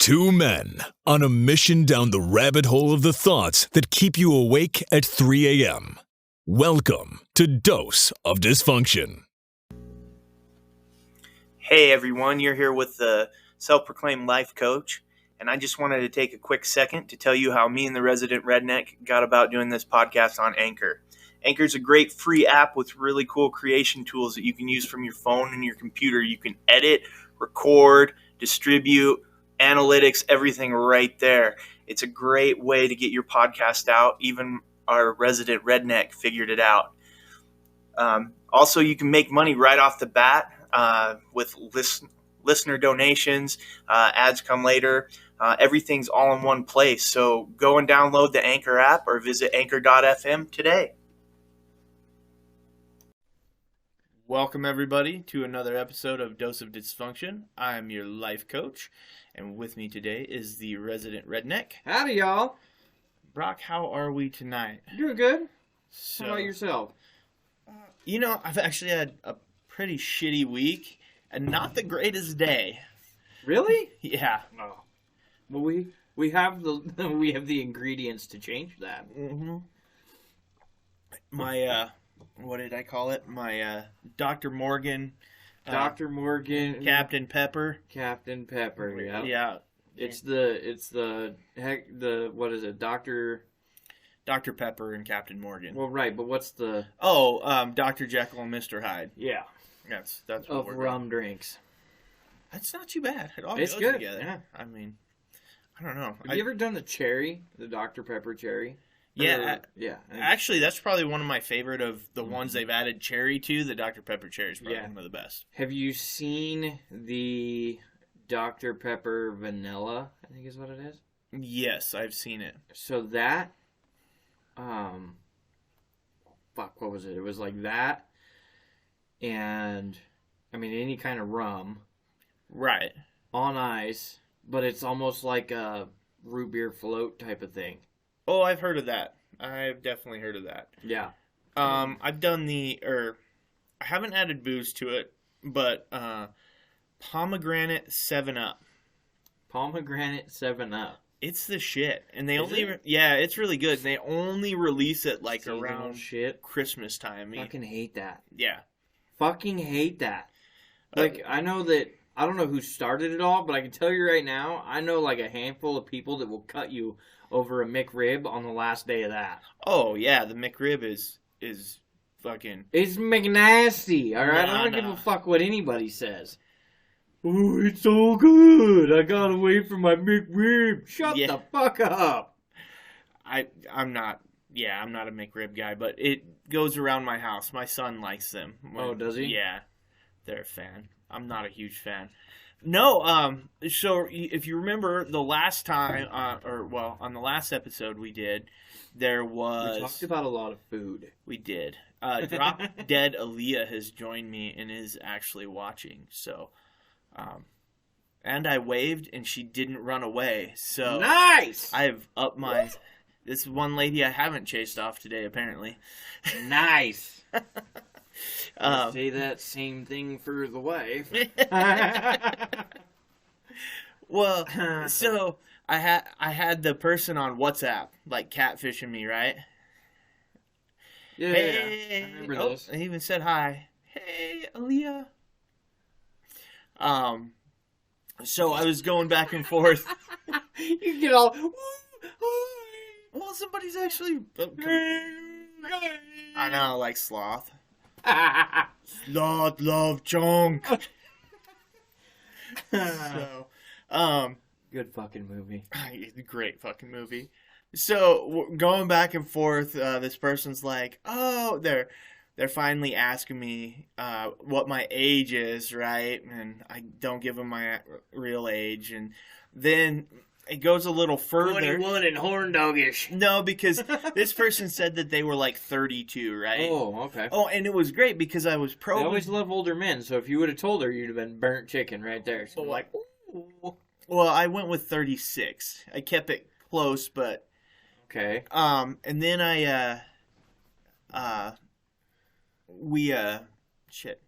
Two men on a mission down the rabbit hole of the thoughts that keep you awake at 3 a.m. Welcome to Dose of Dysfunction. Hey everyone, you're here with the self-proclaimed life coach, and I just wanted to take a quick second to tell you how me and the resident redneck got about doing this podcast on Anchor. Anchor's a great free app with really cool creation tools that you can use from your phone and your computer. You can edit, record, distribute, analytics, everything right there. It's a great way to get your podcast out. Even our resident redneck figured it out. Also, you can make money right off the bat with listener donations. Ads come later. Everything's all in one place. So go and download the Anchor app or visit anchor.fm today. Welcome, everybody, to another episode of Dose of Dysfunction. I'm your life coach, and with me today is the resident redneck. Howdy, y'all. Brock, how are we tonight? Doing good. So, How about yourself? I've actually had a pretty shitty week, and not the greatest day. Really? Yeah. Oh. Well, we have the ingredients to change that. Mm-hmm. My what did I call it? My Dr. Morgan. Dr. Morgan. Captain Pepper. Captain Pepper. Yeah. Yeah. It's what is it? Dr. Pepper and Captain Morgan. Well, right, but what's the? Dr. Jekyll and Mr. Hyde. Yeah. That's what of we're rum doing. drinks. That's not too bad. It all It's goes good. together. Yeah. I mean, I don't know. Have you ever done the Dr. Pepper cherry? Yeah. Yeah. Actually, that's probably one of my favorite of the ones they've added cherry to. The Dr. Pepper cherry is probably one of the best. Have you seen the Dr. Pepper vanilla? I think is what it is. Yes, I've seen it. So that, what was it? It was like that, and I mean any kind of rum, Right. on ice, but it's almost like a root beer float type of thing. Oh, I've heard of that. I've definitely heard of that. Yeah. I've done I haven't added booze to it, but pomegranate 7-Up. Pomegranate 7-Up. It's the shit, and they Is it? it's really good. They only release it like Seasonal around shit. Christmas time. Fucking hate that. Yeah. Fucking hate that. Like, I know that, I don't know who started it all, but I can tell you right now, I know like a handful of people that will cut you over a McRib on the last day of that. Oh yeah, the McRib is fucking. It's McNasty, alright? I don't give Nah. a fuck what anybody says. Oh, it's so good. I gotta wait for my McRib. Shut the fuck up. I'm not a McRib guy, but it goes around my house. My son likes them. Oh, does he? Yeah, they're a fan. I'm not a huge fan. No, so if you remember the last time, on the last episode we did, there was... We talked about a lot of food. We did. Drop Dead Aaliyah has joined me and is actually watching, so... and I waved and she didn't run away, so... Nice! I've upped my... This one lady I haven't chased off today, apparently. Nice! I say that same thing for the wife. Well, so I had the person on WhatsApp like catfishing me, right? Yeah, Hey, I remember this. I even said hi. Hey, Aaliyah. So I was going back and forth. You get all... Well, somebody's actually... I know, like Sloth. Sloth love chunk. So, good fucking movie. Great fucking movie. So going back and forth, this person's like, "Oh, they're finally asking me what my age is, right?" And I don't give them my real age, and then it goes a little further. 21 and horn doggish. No, because this person said that they were like 32, right? Oh, okay. Oh, and it was great because I was I always love older men, so if you would have told her, you'd have been burnt chicken right there. So like, ooh. Well, I went with 36. I kept it close, but okay. and then shit.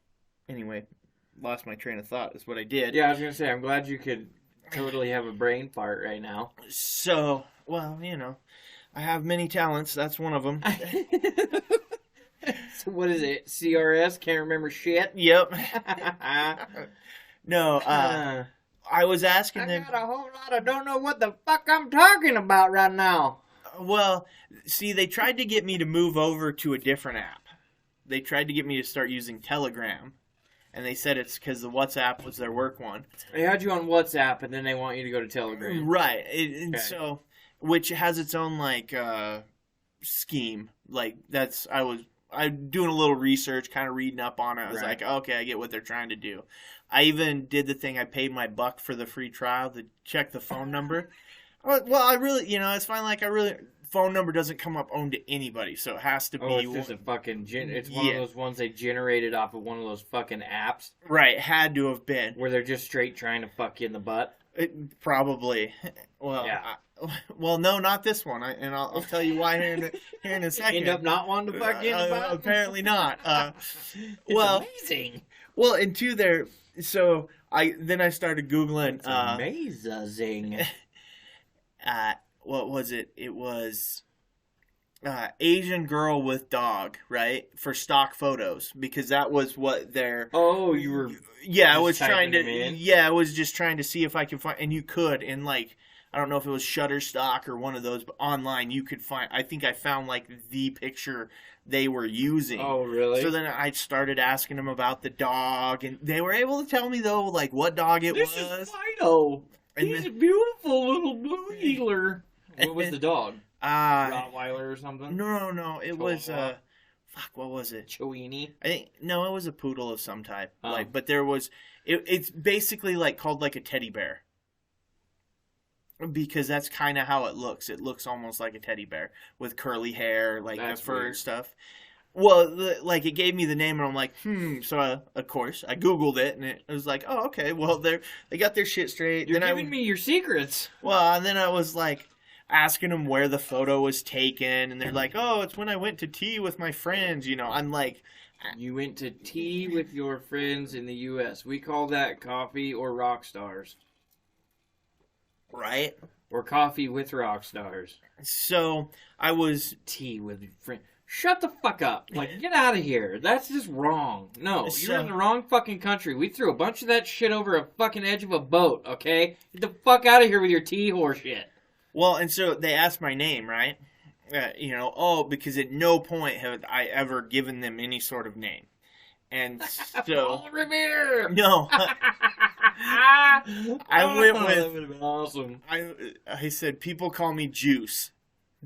Anyway, lost my train of thought is what I did. Yeah, I was gonna say, I'm glad you could totally have a brain fart right now. So, well, I have many talents. That's one of them. So what is it? CRS? Can't remember shit? Yep. No, I was asking them. I got a whole lot of don't know what the fuck I'm talking about right now. Well, see, they tried to get me to move over to a different app. They tried to get me to start using Telegram. And they said it's because the WhatsApp was their work one. They had you on WhatsApp, and then they want you to go to Telegram. Right. And so, which has its own, scheme. I'm doing a little research, kind of reading up on it. I was like, okay, I get what they're trying to do. I even did the thing, I paid my $1 for the free trial to check the phone number. Well, I really, it's fine. Phone number doesn't come up owned to anybody, so it has to be. Oh, it's just a fucking, it's one of those ones they generated off of one of those fucking apps. Right, had to have been. Where they're just straight trying to fuck you in the butt. Probably. Well, yeah. No, not this one. I'll tell you why here in a second. End up not wanting to fuck you in the butt? Apparently not. It's amazing. Well, and two there. So I started Googling. It's amazing. What was it? It was Asian girl with dog, right? For stock photos, because that was what their. Oh, you were. Yeah, I was trying to. Yeah, I was just trying to see if I could find, and you could in I don't know if it was Shutterstock or one of those, but online you could find. I think I found the picture they were using. Oh, really? So then I started asking them about the dog, and they were able to tell me though, what dog it was. This is Fido. He's a beautiful little blue heeler. What was the dog? Rottweiler or something? No. It was what was it? Chewini? I think no, it was a poodle of some type. Oh. But there was. It's basically called a teddy bear. Because that's kind of how it looks. It looks almost like a teddy bear with curly hair, the fur and stuff. Well, it gave me the name, and I'm like, So, of course, I Googled it, and it was like, oh, okay, well, they got their shit straight. You're giving me your secrets. Well, and then I was, asking them where the photo was taken, and they're like, oh, it's when I went to tea with my friends, I'm like... You went to tea with your friends in the U.S. We call that coffee or rock stars. Right? Or coffee with rock stars. So, I was... Tea with your friend. Shut the fuck up. Get out of here. That's just wrong. No, you're in the wrong fucking country. We threw a bunch of that shit over a fucking edge of a boat, okay? Get the fuck out of here with your tea horse shit. Well, and so they asked my name, right? Because at no point have I ever given them any sort of name. And so... Paul Revere! No. I went with... That would have been awesome. I said, people call me Juice.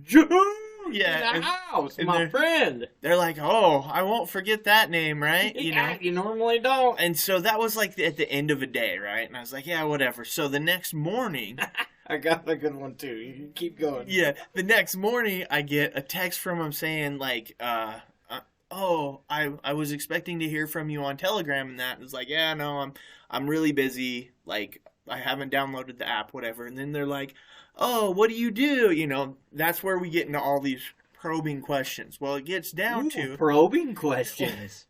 Juice! Yeah. In the house, my friend. They're like, oh, I won't forget that name, right? You normally don't. And so that was at the end of a day, right? And I was like, yeah, whatever. So the next morning... I got a good one, too. You can keep going. Yeah. The next morning, I get a text from him saying, I was expecting to hear from you on Telegram and that. It was like, yeah, no, I'm really busy. I haven't downloaded the app, whatever. And then they're like, oh, what do you do? That's where we get into all these probing questions. Well, it gets down to... Probing questions.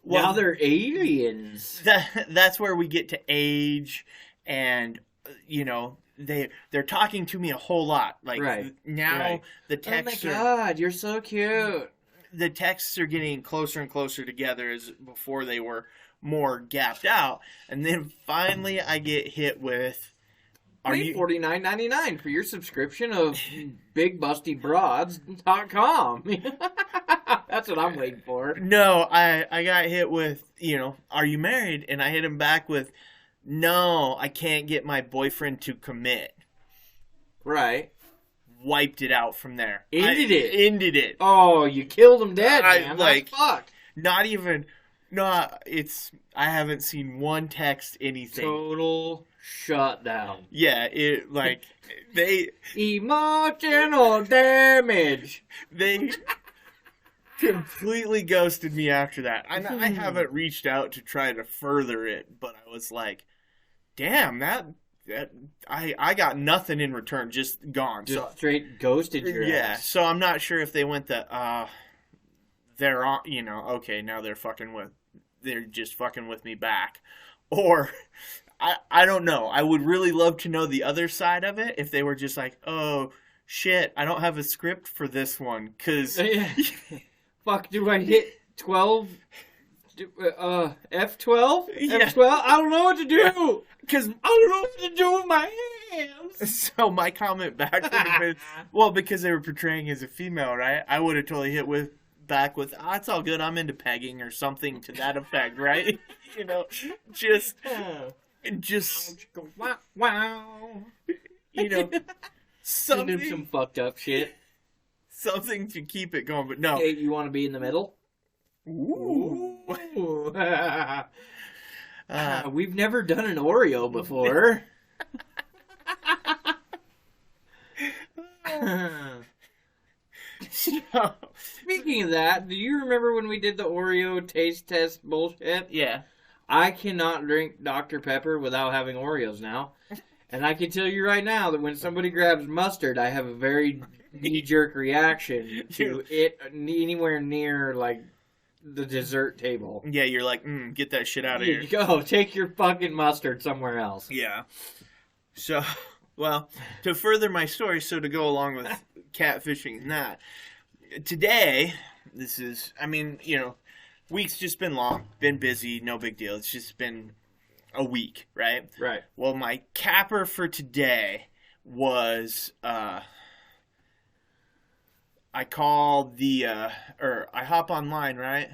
Well, now they're aliens. That's where we get to age and, they're talking to me a whole lot. Now the texts oh my God, you're so cute. The texts are getting closer and closer together as before they were more gapped out. And then finally I get hit with... Pay $49.99 for your subscription of BigBustyBroads.com. That's what I'm waiting for. No, I got hit with, are you married? And I hit him back with, no, I can't get my boyfriend to commit. Right. Wiped it out from there. Ended it. Oh, you killed him dead, man. That's fucked. Not even... No, I haven't seen one text anything. Total shutdown. Yeah, they... Emotional damage. They completely ghosted me after that. I haven't reached out to try to further it, but I was like, damn, I got nothing in return, just gone. Just straight ghosted your ass. Yeah, so I'm not sure if they went they're on, okay, now they're just fucking with me back. Or I don't know. I would really love to know the other side of it. If they were just like, oh, shit, I don't have a script for this one. Because... Fuck, do I hit 12? F12? Yeah. F12? I don't know what to do. Because I don't know what to do with my hands. So my comment back would have been, well, because they were portraying as a female, right? I would have totally hit back with, it's all good, I'm into pegging or something to that effect, right? You know, just wow. You know, something, some fucked up shit. Something to keep it going, but no. Hey, you want to be in the middle? Ooh. We've never done an Oreo before. Speaking of that, do you remember when we did the Oreo taste test bullshit? Yeah. I cannot drink Dr. Pepper without having Oreos now. And I can tell you right now that when somebody grabs mustard, I have a very knee-jerk reaction to it anywhere near, like, the dessert table. Yeah, you're like, get that shit out of here. Go, take your fucking mustard somewhere else. Yeah. So, well, to further my story, so to go along with catfishing and that, today, this is, I mean, you know, week's just been long, been busy, no big deal. It's just been a week, right? Right. Well, my capper for today was, I called I hop online, right?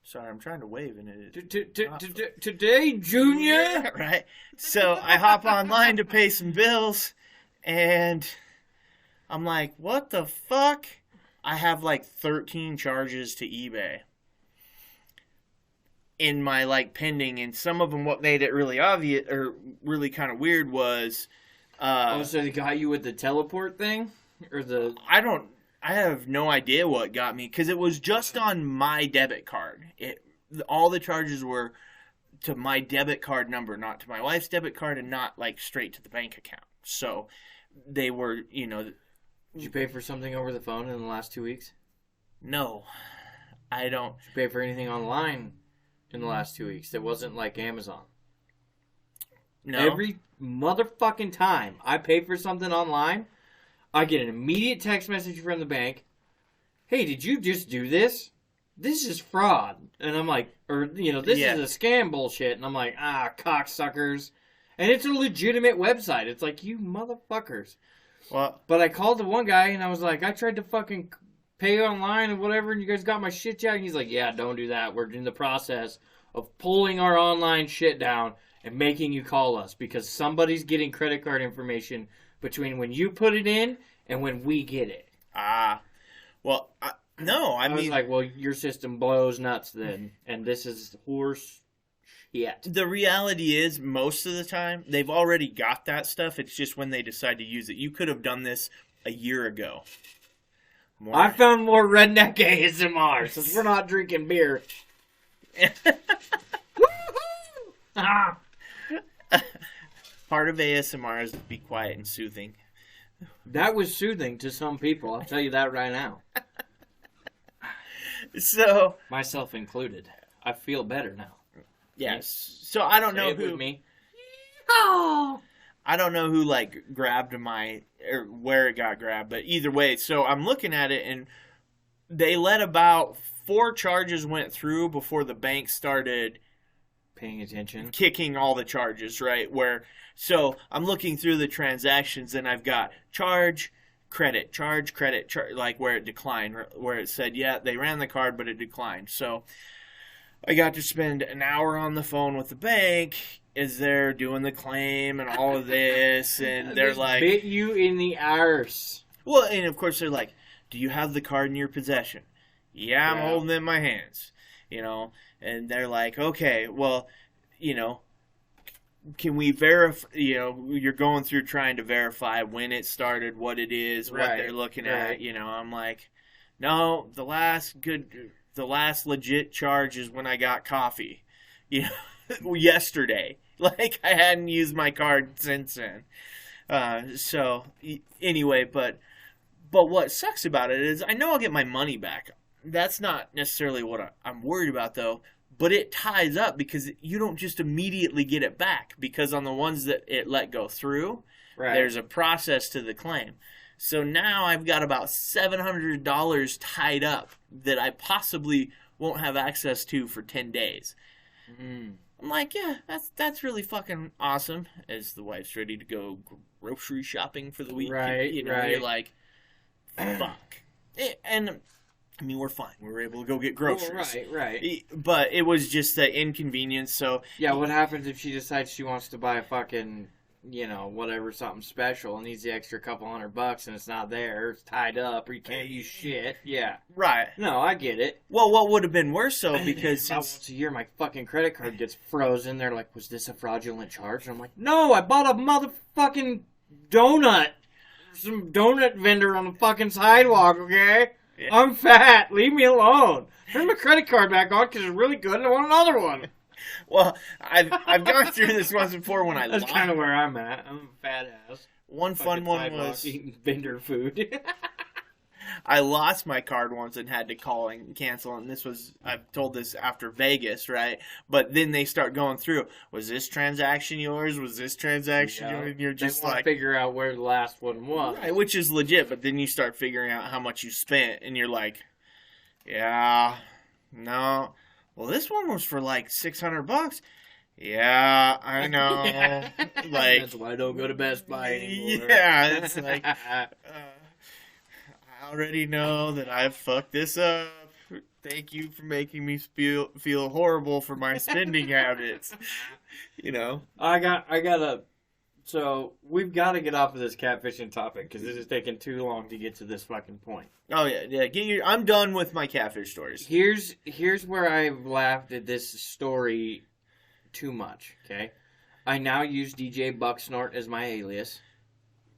Sorry, I'm trying to wave and it. Today, Junior? Right? So I hop online to pay some bills, and I'm like, what the fuck? I have like 13 charges to eBay in my like pending, and some of them, what made it really obvious or really kind of weird was so they got you with the teleport thing? Or the... I have no idea what got me, because it was just on my debit card. All the charges were to my debit card number, not to my wife's debit card, and not like straight to the bank account. So they were, you know. Did you pay for something over the phone in the last 2 weeks? No, I don't. Did you pay for anything online in the last 2 weeks that wasn't like Amazon? No. Every motherfucking time I pay for something online, I get an immediate text message from the bank. Hey, did you just do this? This is fraud. And I'm like, or, you know, this is a scam bullshit. And I'm like, cocksuckers. And it's a legitimate website. It's like, you motherfuckers. Well, but I called the one guy and I was like, I tried to fucking pay online and whatever, and you guys got my shit yet? And he's like, yeah, don't do that. We're in the process of pulling our online shit down and making you call us because somebody's getting credit card information between when you put it in and when we get it. Well, no, I mean... was like, well, your system blows nuts then, and this is horse shit. The reality is, most of the time, they've already got that stuff. It's just when they decide to use it. You could have done this a year ago. I found more redneck ASMR, since we're not drinking beer. Part of ASMR is to be quiet and soothing. That was soothing to some people, I'll tell you that right now. So... myself included. I feel better now. Yes. So I don't know who... with me. I don't know who, like, grabbed my... or where it got grabbed, but either way. So I'm looking at it, and they let about 4 charges went through before the bank started... paying attention. Kicking all the charges, right? So I'm looking through the transactions, and I've got charge, credit, like where it declined, where it said, yeah, they ran the card, but it declined. So I got to spend an hour on the phone with the bank as they're doing the claim and all of this, and they're like... bit you in the arse. Well, and of course they're like, do you have the card in your possession? Yeah, I'm holding it in my hands, you know, and they're like, okay, well, you know, can we verify, you know, you're going through trying to verify when it started, what it is, what they're looking at, you know. I'm like, no, the last legit charge is when I got coffee, you know, yesterday. Like, I hadn't used my card since then. So, anyway, but what sucks about it is I know I'll get my money back. That's not necessarily what I'm worried about, though. but it ties up because you don't just immediately get it back, because on the ones that it let go through, there's a process to the claim. So now I've got about $700 tied up that I possibly won't have access to for 10 days. I'm like, yeah, that's really fucking awesome. As the wife's ready to go grocery shopping for the week, you're like, fuck. And I mean, we're fine. We were able to go get groceries. Right. But it was just the inconvenience. So yeah, what happens if she decides she wants to buy a fucking, whatever, something special, and needs the extra couple $100 and it's not there, it's tied up, or you can't use shit? Yeah. Right. No, I get it. Well, what would have been worse, though, because once a year my fucking credit card gets frozen. They're like, was this a fraudulent charge? And I'm like, no, I bought a motherfucking donut. Some donut vendor on the fucking sidewalk, okay? Yeah. I'm fat. Leave me alone. Turn my credit card back on because it's really good and I want another one. Well, I've gone through this once before when I That's kind of where I'm at. I'm a fat ass. One fun one was eating vendor food. I lost my card once and had to call and cancel. And I've told this after Vegas, right? But then they start going through. Was this transaction yours? Was this transaction yours? And you're just like, figure out where the last one was, right, which is legit. But then you start figuring out how much you spent, and you're like, yeah, no. Well, this one was for like $600. Yeah, I know. Like, that's why I don't go to Best Buy anymore. Yeah, it's like, I already know that I've fucked this up. Thank you for making me feel horrible for my spending habits. So we've got to get off of this catfishing topic because this is taking too long to get to this fucking point. Oh yeah. I'm done with my catfish stories. Here's where I've laughed at this story too much. Okay, I now use DJ Bucksnort as my alias.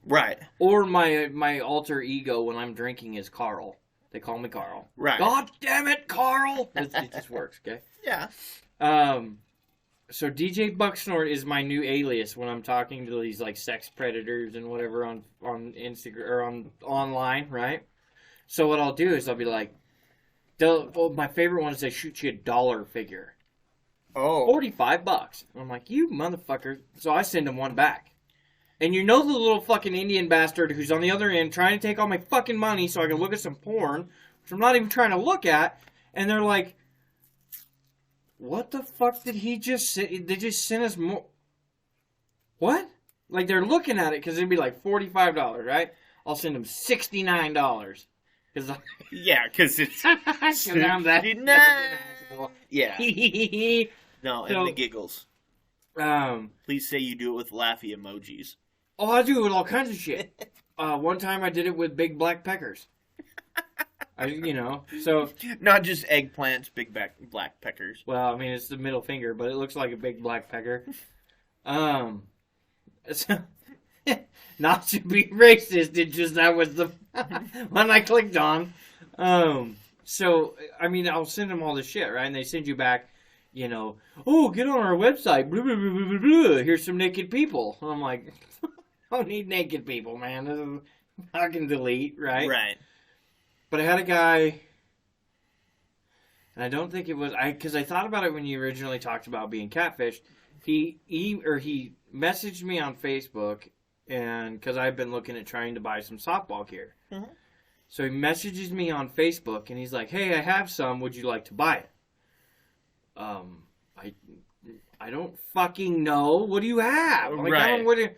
Right. Or my alter ego when I'm drinking is Carl. They call me Carl. Right. God damn it, Carl! It just works. Okay. Yeah. So DJ Bucksnort is my new alias when I'm talking to these like sex predators and whatever on Instagram or online, right? So what I'll do is I'll be like, my favorite one is they shoot you a dollar figure. Oh. $45. I'm like, you motherfucker. So I send them one back. And the little fucking Indian bastard who's on the other end trying to take all my fucking money so I can look at some porn, which I'm not even trying to look at, and they're like, what the fuck did he just say? They just sent us more. What? Like, they're looking at it because it'd be like $45, right? I'll send them $69. Yeah, because it's... Because I'm that... Yeah. No, and the giggles. Please say you do it with laughy emojis. Oh, I do it with all kinds of shit. One time I did it with big black peckers. So... Not just eggplants, big black peckers. Well, I mean, it's the middle finger, but it looks like a big black pecker. So, not to be racist, that was the one I clicked on. So, I mean, I'll send them all this shit, right? And they send you back, oh, get on our website, blah, blah, blah, blah, blah. Here's some naked people. And I'm like, I don't need naked people, man. I can delete, right? Right. But I had a guy, and I don't think it was, because I thought about it when you originally talked about being catfished. He messaged me on Facebook, and because I've been looking at trying to buy some softball gear. Mm-hmm. So he messages me on Facebook, and he's like, hey, I have some. Would you like to buy it? I don't fucking know. What do you have? I'm like, right.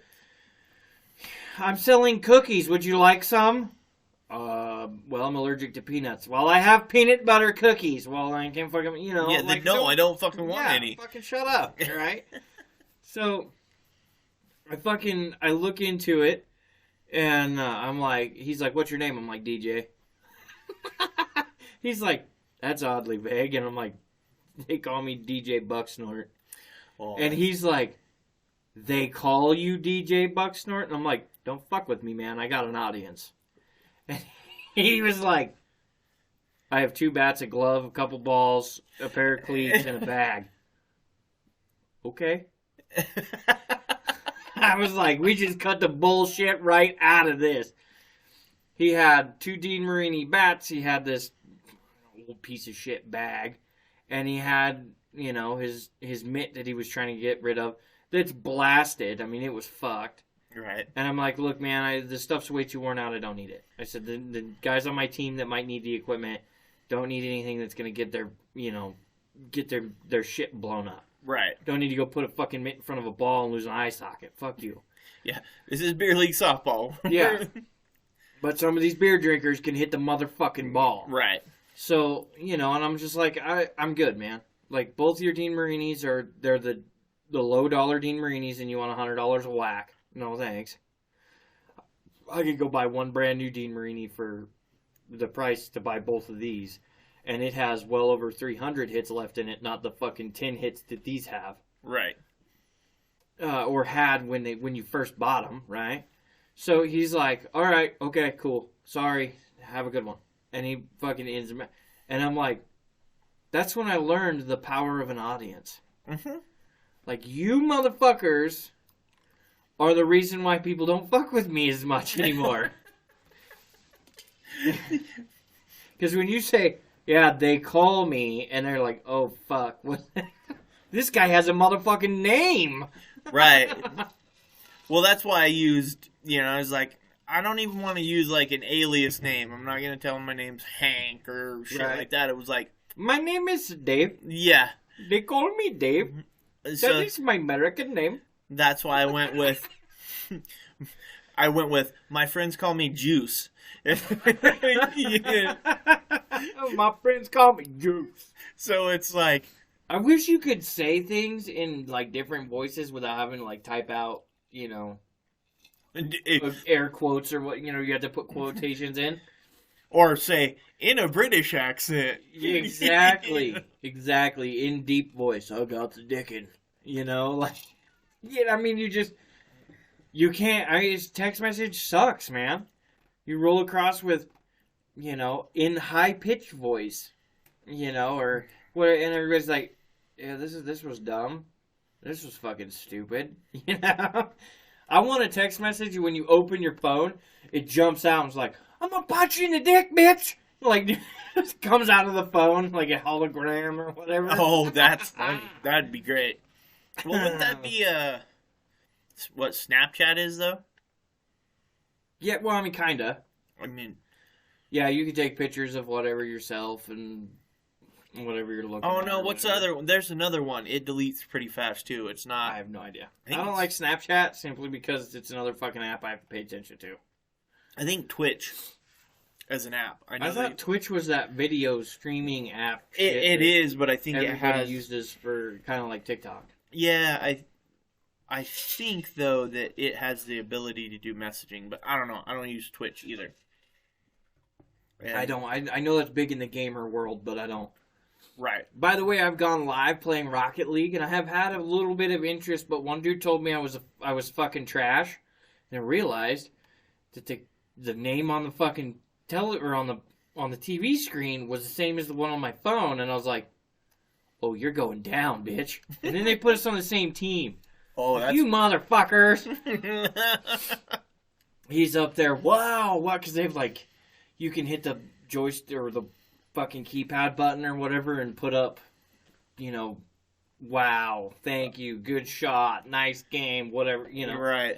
I'm selling cookies. Would you like some? Well, I'm allergic to peanuts. Well, I have peanut butter cookies. Well, I can't fucking, Yeah, I don't fucking want any. Fucking shut up, right? So, I look into it, and I'm like, he's like, what's your name? I'm like, DJ. He's like, that's oddly vague, and I'm like, they call me DJ Bucksnort. Oh. And he's like, they call you DJ Bucksnort? And I'm like, don't fuck with me, man. I got an audience. And he was like, I have 2 bats, a glove, a couple balls, a pair of cleats, and a bag. Okay. I was like, we just cut the bullshit right out of this. He had 2 Dean Marini bats. He had this old piece of shit bag. And he had you know, his mitt that he was trying to get rid of that's blasted. I mean, it was fucked. Right. And I'm like, look, man, the stuff's way too worn out. I don't need it. I said, the guys on my team that might need the equipment don't need anything that's going to get their, you know, get their shit blown up. Right. Don't need to go put a fucking mitt in front of a ball and lose an eye socket. Fuck you. Yeah. This is beer league softball. Yeah. But some of these beer drinkers can hit the motherfucking ball. Right. So, you know, and I'm just like, I'm good, man. Like, both your Dean Marinis they're the low dollar Dean Marinis and you want $100 a whack. No, thanks. I could go buy one brand new Dean Marini for the price to buy both of these. And it has well over 300 hits left in it, not the fucking 10 hits that these have. Right. Or had when you first bought them, right? So he's like, all right, okay, cool. Sorry, have a good one. And he fucking ends him. And I'm like, that's when I learned the power of an audience. Mm-hmm. Like, you motherfuckers are the reason why people don't fuck with me as much anymore. Because when you say, yeah, they call me, and they're like, oh, fuck. What? This guy has a motherfucking name. Right. Well, that's why I used, you know, I was like, I don't even want to use, like, an alias name. I'm not going to tell them my name's Hank or shit like that. It was like... My name is Dave. Yeah. They call me Dave. So, that is my American name. That's why I went with... my friends call me Juice. Yeah. My friends call me Juice. So it's like... I wish you could say things in, like, different voices without having to, like, type out, you know, air quotes or what, you know, you have to put quotations in. Or say, in a British accent. Exactly. Exactly. In deep voice. I got the dickin'. You know, like, yeah, I mean, you can't, I mean, text message sucks, man. You roll across with, you know, in high-pitched voice, you know, or what, and everybody's like, yeah, this was dumb. This was fucking stupid. You know? I want a text message when you open your phone, it jumps out and it's like, I'm gonna punch you in the dick, bitch! Like, it comes out of the phone like a hologram or whatever. Oh, that's funny. That'd be great. Well, wouldn't that be, what Snapchat is, though? Yeah, well, I mean, kinda. I mean... Yeah, you can take pictures of whatever yourself and... whatever you're looking at. Oh, no, what's the other one? There's another one. It deletes pretty fast, too. It's not... I have no idea. I don't like Snapchat simply because it's another fucking app I have to pay attention to. I think Twitch as an app. I thought Twitch was that video streaming app. It is, but I think everybody uses for kind of like TikTok. Yeah, I think, though, that it has the ability to do messaging, but I don't know. I don't use Twitch either. And I don't. I know that's big in the gamer world, but I don't. Right. By the way, I've gone live playing Rocket League, and I have had a little bit of interest, but one dude told me I was fucking trash, and I realized that the name on the fucking on the TV screen was the same as the one on my phone, and I was like, "Oh, you're going down, bitch!" And then they put us on the same team. Oh, that's... You motherfuckers! He's up there. Wow, what? Because they've like, you can hit the joystick or the fucking keypad button or whatever and put up, you know, wow, thank you, good shot, nice game, whatever, you know. Right.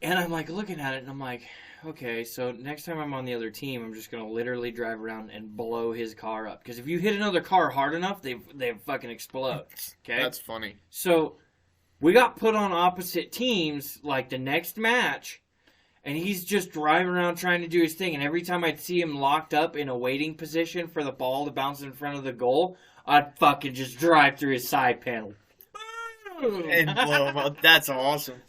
And I'm like looking at it and I'm like, okay, so next time I'm on the other team, I'm just going to literally drive around and blow his car up. Because if you hit another car hard enough, they fucking explode. Okay? That's funny. So we got put on opposite teams like the next match. And he's just driving around trying to do his thing. And every time I'd see him locked up in a waiting position for the ball to bounce in front of the goal, I'd fucking just drive through his side panel. And blow him up. That's awesome.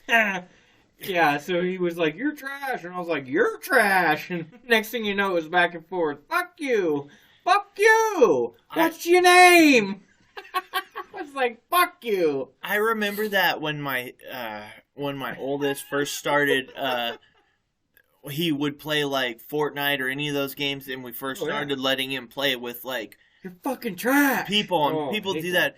Yeah, so he was like, you're trash. And I was like, you're trash. And next thing you know, it was back and forth. Fuck you. Fuck you. What's your name? I was like, fuck you. I remember that when my oldest first started... he would play, like, Fortnite or any of those games, and we first started letting him play with, like... You're fucking trash! People, and people do that.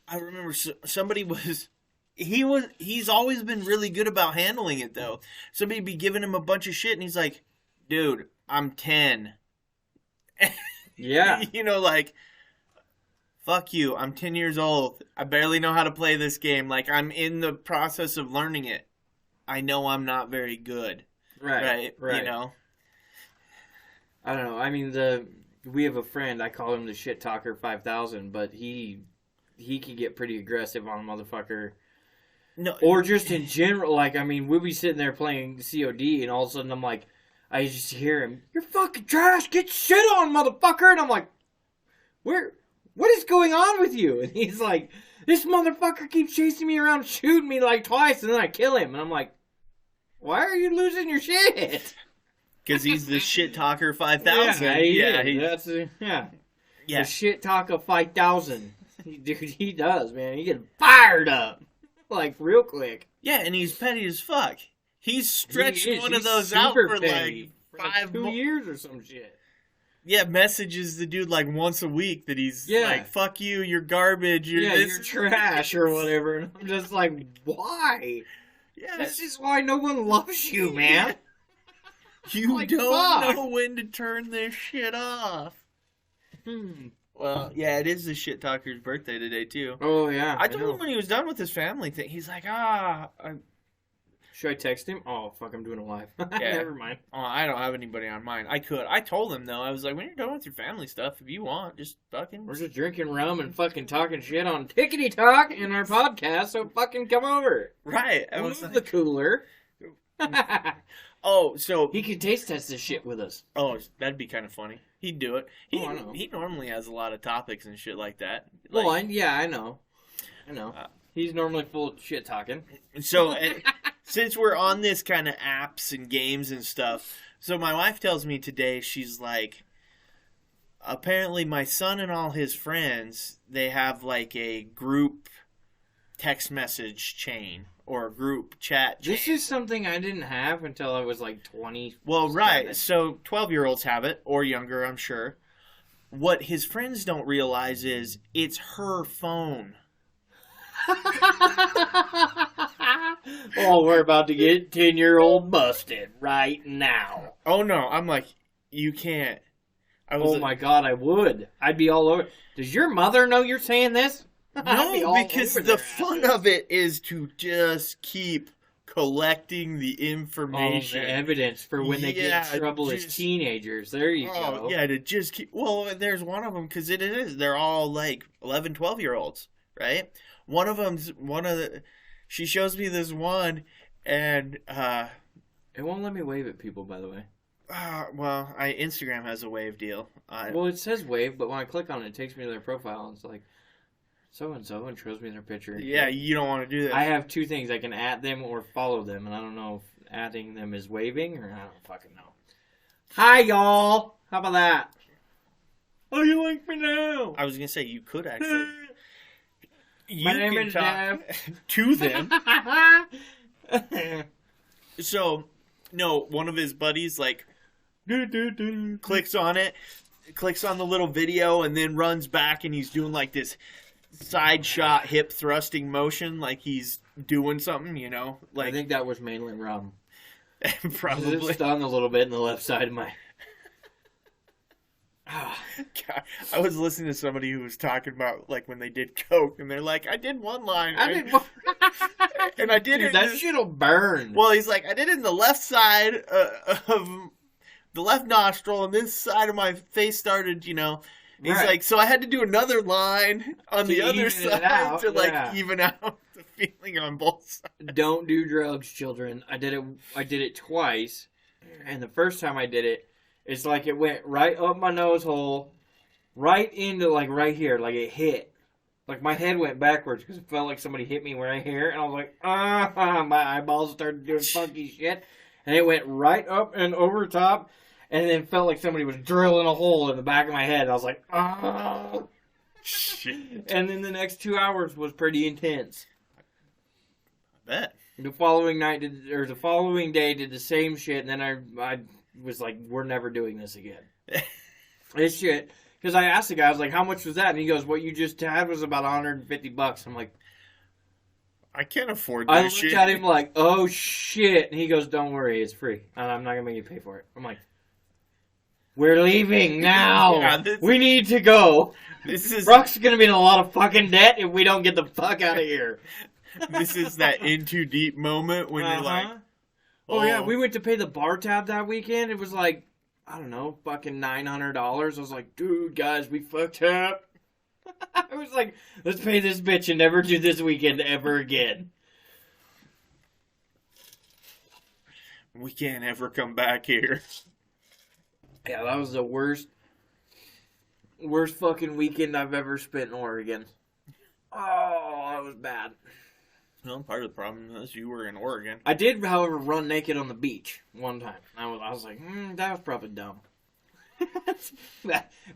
I remember somebody was... He's always been really good about handling it, though. Somebody would be giving him a bunch of shit, and he's like, dude, I'm 10. Yeah. You know, like, fuck you, I'm 10 years old. I barely know how to play this game. Like, I'm in the process of learning it. I know I'm not very good. Right. You know? I don't know. I mean, we have a friend, I call him the Shit Talker 5000, but he can get pretty aggressive on a motherfucker. No. Or just in general, like, I mean, we'll be sitting there playing COD, and all of a sudden I'm like, I just hear him, "You're fucking trash, get shit on, motherfucker!" And I'm like, what is going on with you? And he's like, "This motherfucker keeps chasing me around, shooting me like twice, and then I kill him." And I'm like, why are you losing your shit? Because he's the Shit Talker 5000. Yeah. The Shit Talker 5000. Dude, he does, man. He gets fired up. Like, real quick. Yeah, and he's petty as fuck. He's stretched one of those out for petty. like 2 years or some shit. Yeah, messages the dude like once a week that he's like, "Fuck you, you're garbage, you're trash," or whatever. And I'm just like, why? Yeah, that's just why no one loves you, man. You like, don't know when to turn this shit off. Well, yeah, it is the Shit Talker's birthday today, too. Oh, yeah. I told him when he was done with his family thing, he's like, Should I text him? Oh, fuck, I'm doing it live. Yeah. Never mind. Oh, I don't have anybody on mine. I could. I told him, though. I was like, when you're done with your family stuff, if you want, just fucking... We're just drinking rum and fucking talking shit on Tickety Talk in our podcast, so fucking come over. Right. I was like... the cooler. Oh, so... He could taste test this shit with us. Oh, that'd be kind of funny. He'd do it. He normally has a lot of topics and shit like that. Like, well, I know. He's normally full of shit talking. So, since we're on this kind of apps and games and stuff, so my wife tells me today, she's like, apparently my son and all his friends, they have like a group text message chain or group chat chain. This is something I didn't have until I was like 20. Well, right. So 12-year-olds have it, or younger, I'm sure. What his friends don't realize is it's her phone. Oh, we're about to get 10-year-old busted right now. Oh, no. I'm like, you can't. Oh, my God, I would. I'd be all over. Does your mother know you're saying this? No, because the fun of it is to just keep collecting the information. The evidence for when they get in trouble as teenagers. There you go. Yeah, to just keep... Well, there's one of them, because it is. They're all like 11, 12-year-olds, right? One of them's she shows me this one, and it won't let me wave at people, by the way. Well, Instagram has a wave deal. Well, it says wave, but when I click on it, it takes me to their profile, and it's like so and shows me their picture. Yeah, you don't want to do that. I have two things: I can add them or follow them, and I don't know if adding them is waving or I don't fucking know. Hi, y'all. How about that? Oh, you like me now? I was gonna say you could actually. My name is Jeff. To them. So, no, one of his buddies, like, clicks on it, clicks on the little video, and then runs back, and he's doing, like, this side shot hip thrusting motion, like he's doing something, you know? Like, I think that was mainly rum. Probably. It stung a little bit in the left side of my... God, I was listening to somebody who was talking about like when they did coke, and they're like, "I did one line, and I did Dude, it. That shit'll burn." Well, he's like, "I did it in the left side of the left nostril, and this side of my face started, you know." He's like, "So I had to do another line on the other side to like even out the feeling on both sides." Don't do drugs, children. I did it twice, and the first time I did it. It's like it went right up my nose hole, right into, like, right here. Like, it hit. Like, my head went backwards because it felt like somebody hit me right here. And I was like, my eyeballs started doing funky shit. And it went right up and over top. And then felt like somebody was drilling a hole in the back of my head. I was like, Shit. And then the next 2 hours was pretty intense. I bet. The following day did the same shit. And then I was like, we're never doing this again. This shit. Because I asked the guy, I was like, how much was that? And he goes, what you just had was about $150. I'm like, I can't afford this shit. I looked at him like, oh shit. And he goes, don't worry, it's free. And I'm not going to make you pay for it. I'm like, We're leaving now. Yeah, we need to go. This is Brock's gonna be in a lot of fucking debt if we don't get the fuck out of here. This is that in too deep moment when you're like, oh yeah, we went to pay the bar tab that weekend. It was like, I don't know, fucking $900. I was like, dude, guys, we fucked up. I was like, let's pay this bitch and never do this weekend ever again. We can't ever come back here. Yeah, that was the worst fucking weekend I've ever spent in Oregon. Oh, that was bad. Well, part of the problem is you were in Oregon. I did, however, run naked on the beach one time. I was like, that was probably dumb.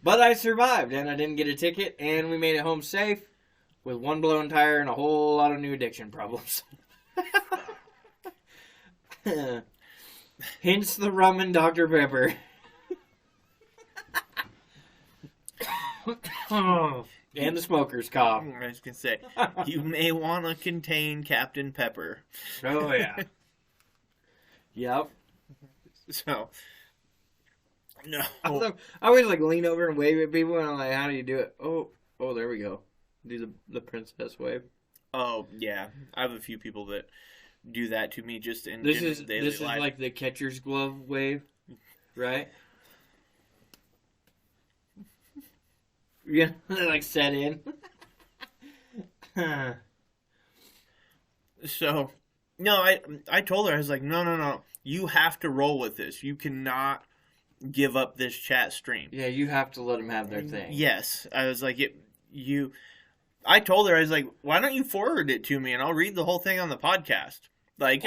But I survived, and I didn't get a ticket, and we made it home safe with one blown tire and a whole lot of new addiction problems. Hence the rum and Dr. Pepper. And the smoker's cough. I was going to say, you may want to contain Captain Pepper. Oh, yeah. Yep. So, no. I always like lean over and wave at people, and I'm like, how do you do it? Oh, there we go. Do the princess wave. Oh, yeah. I have a few people that do that to me just in daily life. This is like the catcher's glove wave, right? Yeah, like set in. So, no, I told her, I was like, no. You have to roll with this. You cannot give up this chat stream. Yeah, you have to let them have their thing. Yes. I was like, I told her, I was like, why don't you forward it to me and I'll read the whole thing on the podcast. Like,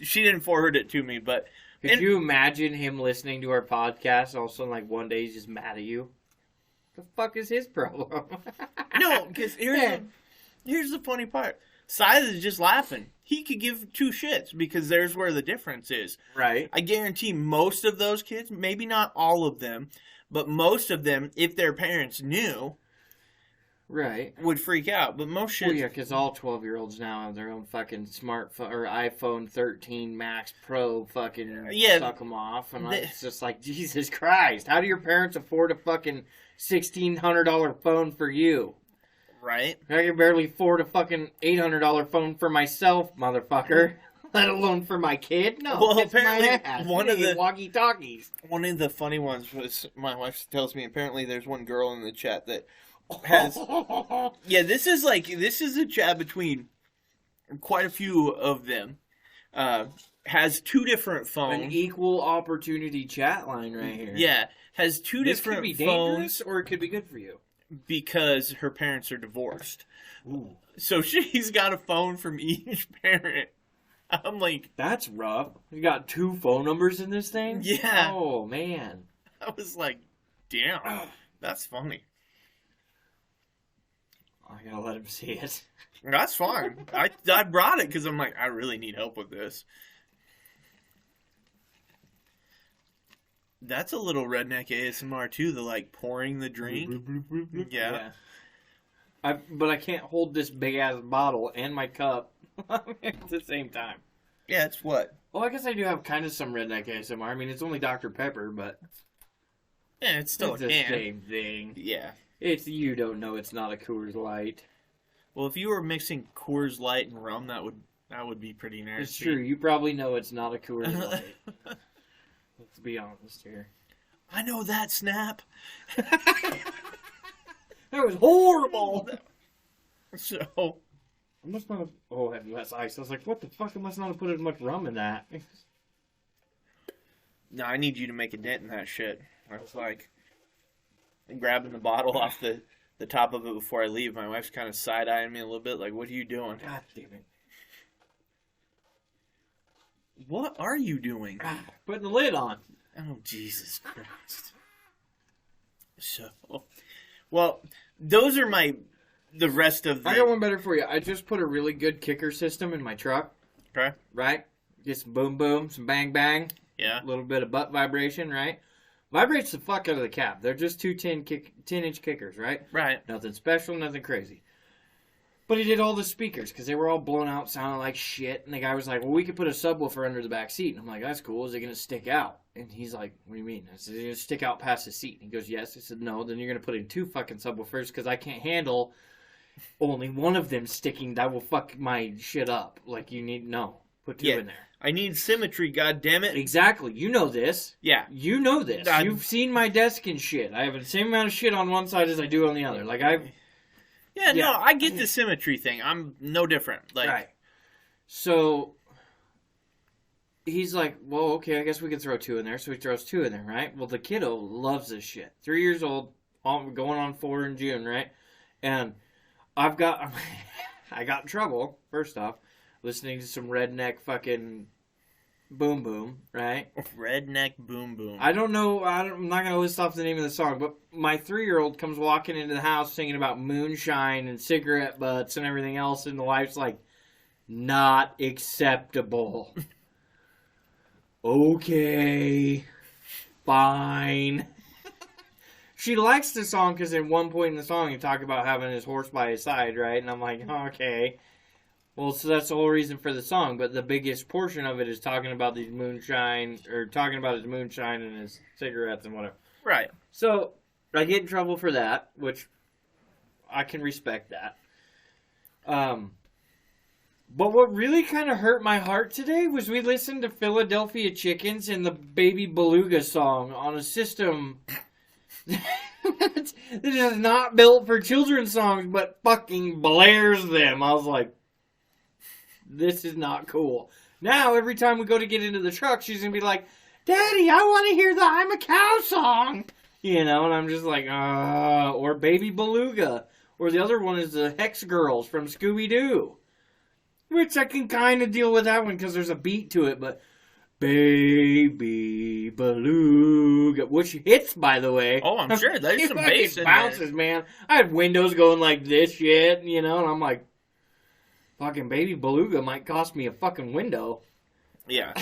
she didn't forward it to me, but... Could you imagine him listening to our podcast and all of a sudden, like, one day he's just mad at you? The fuck is his problem? No, because here's the funny part. Size is just laughing. He could give two shits because there's where the difference is. Right. I guarantee most of those kids, maybe not all of them, but most of them, if their parents knew... Right. Would freak out, but most shit... Well, yeah, because all 12-year-olds now have their own fucking smartphone, or iPhone 13 Max Pro fucking suck them off, and it's just like, Jesus Christ, how do your parents afford a fucking $1,600 phone for you? Right. I can barely afford a fucking $800 phone for myself, motherfucker. Let alone for my kid? No, well, apparently one of the walkie-talkies. One of the funny ones was, my wife tells me, apparently there's one girl in the chat that has... Yeah, this is a chat between quite a few of them. Has two different phones. An equal opportunity chat line right here. Yeah, has two different could be phones. Dangerous, or it could be good for you. Because her parents are divorced. Ooh. So she's got a phone from each parent. I'm like... That's rough. You got two phone numbers in this thing? Yeah. Oh, man. I was like, damn, that's funny. I gotta let him see it. That's fine. I brought it because I'm like, I really need help with this. That's a little redneck ASMR too, the like pouring the drink. Yeah. But I can't hold this big ass bottle and my cup at the same time. Yeah, it's what? Well, I guess I do have kind of some redneck ASMR. I mean, it's only Dr. Pepper, but... Yeah, it's still the same thing. Yeah. It's, you don't know it's not a Coors Light. Well, if you were mixing Coors Light and rum, that would be pretty nasty. It's true. You probably know it's not a Coors Light. Let's be honest here. I know that, Snap. That was horrible. So... I must not have... Oh, and less ice. I was like, what the fuck? I must not have put as much rum in that. No, I need you to make a dent in that shit. I was like... grabbing the bottle off the top of it before I leave. My wife's kind of side-eyeing me a little bit, like, what are you doing? God damn it. What are you doing? Putting the lid on. Oh, Jesus Christ. So, well, those are the rest of the... I got one better for you. I just put a really good kicker system in my truck. Okay. Right? Get some boom boom, some bang bang. Yeah. A little bit of butt vibration, right? Vibrates the fuck out of the cab. They're just two 10-inch kickers, right? Right. Nothing special, nothing crazy. But he did all the speakers because they were all blown out, sounding like shit. And the guy was like, well, we could put a subwoofer under the back seat. And I'm like, that's cool. Is it going to stick out? And he's like, what do you mean? I said, is it going to stick out past the seat? And he goes, yes. I said, no, then you're going to put in 2 fucking subwoofers because I can't handle only one of them sticking. That will fuck my shit up. Like, you need, no. Put 2 in there. I need symmetry, goddammit. Exactly. You know this. Yeah. You know this. You've seen my desk and shit. I have the same amount of shit on one side as I do on the other. Like, Yeah, no, I get the symmetry thing. I'm no different. Like, right. So, he's like, well, okay, I guess we can throw 2 in there. So he throws 2 in there, right? Well, the kiddo loves this shit. 3 years old, going on 4 in June, right? And I got in trouble, first off, listening to some redneck fucking boom boom, right? Redneck boom boom. I don't know, I'm not going to list off the name of the song, but my 3-year-old comes walking into the house singing about moonshine and cigarette butts and everything else, and the wife's like, not acceptable. Okay, fine. She likes the song because at one point in the song you talk about having his horse by his side, right? And I'm like, okay. Well, so that's the whole reason for the song, but the biggest portion of it is talking about these moonshine, or talking about his moonshine and his cigarettes and whatever. Right. So, I get in trouble for that, which I can respect that. But what really kind of hurt my heart today was we listened to Philadelphia Chickens and the Baby Beluga song on a system that is not built for children's songs, but fucking blares them. I was like, this is not cool. Now, every time we go to get into the truck, she's going to be like, Daddy, I want to hear the I'm a Cow song. You know, and I'm just like, or Baby Beluga. Or the other one is the Hex Girls from Scooby-Doo. Which I can kind of deal with that one because there's a beat to it, but Baby Beluga, which hits, by the way. Oh, I'm sure. There's some bass in bounces, there. Man. I had windows going like this shit, you know, and I'm like, fucking Baby Beluga might cost me a fucking window. Yeah.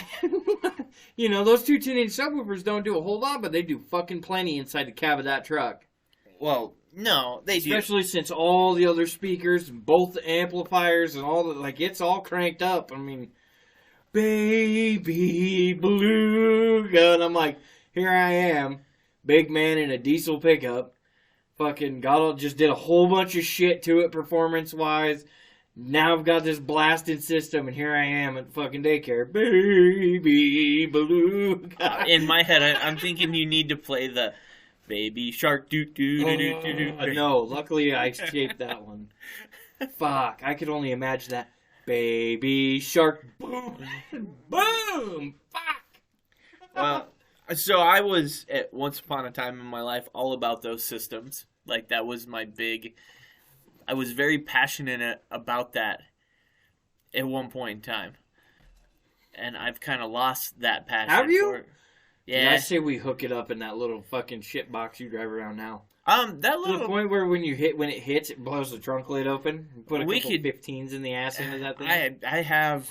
You know, those 2 10-inch subwoofers don't do a whole lot, but they do fucking plenty inside the cab of that truck. Well, no, they do. Especially since all the other speakers, and both the amplifiers and all the, like, it's all cranked up. I mean, Baby Beluga. And I'm like, here I am, big man in a diesel pickup. Fucking just did a whole bunch of shit to it performance-wise. Now I've got this blasted system, and here I am at fucking daycare. Baby Beluga. In my head, I'm thinking you need to play the Baby Shark doo doo doo doo doo doo. No, luckily I escaped that one. Fuck, I could only imagine that. Baby Shark, boom, boom, fuck. Well, so I was, at once upon a time in my life, all about those systems. Like, that was my big... I was very passionate about that at one point in time. And I've kind of lost that passion. Have you? For it. Yeah. I say we hook it up in that little fucking shit box you drive around now. That little... To the point where when it hits, it blows the trunk lid open. Put a couple 15s in the ass into that thing. I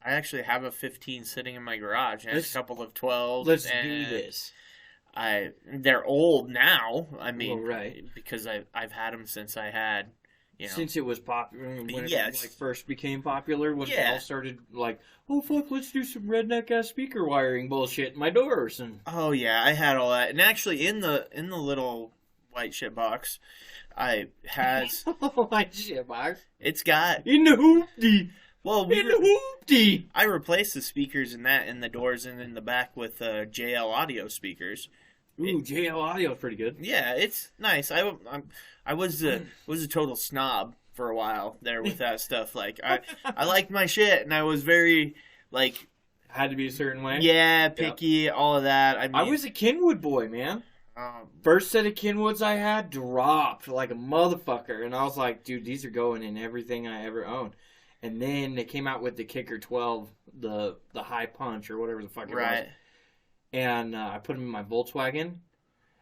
actually have a 15 sitting in my garage. And a couple of 12s. Let's do this. They're old now. I mean, right. Because I've had them since I had... You know. Since it was popular, when it first became popular, when it all started like, oh fuck, let's do some redneck ass speaker wiring bullshit in my doors and. Oh yeah, I had all that, and actually in the little white shit box, I has white shit box. It's got in the hoopty. Well, in the hoopty. I replaced the speakers in the doors and in the back with JL audio speakers. Ooh, JL audio is pretty good. Yeah, it's nice. I was a total snob for a while there with that stuff. Like I liked my shit, and I was very like had to be a certain way. Yeah, picky, all of that. I was a Kenwood boy, man. First set of Kenwoods I had dropped like a motherfucker, and I was like, dude, these are going in everything I ever owned. And then they came out with the Kicker 12, the high punch or whatever the fuck it was. And I put them in my Volkswagen,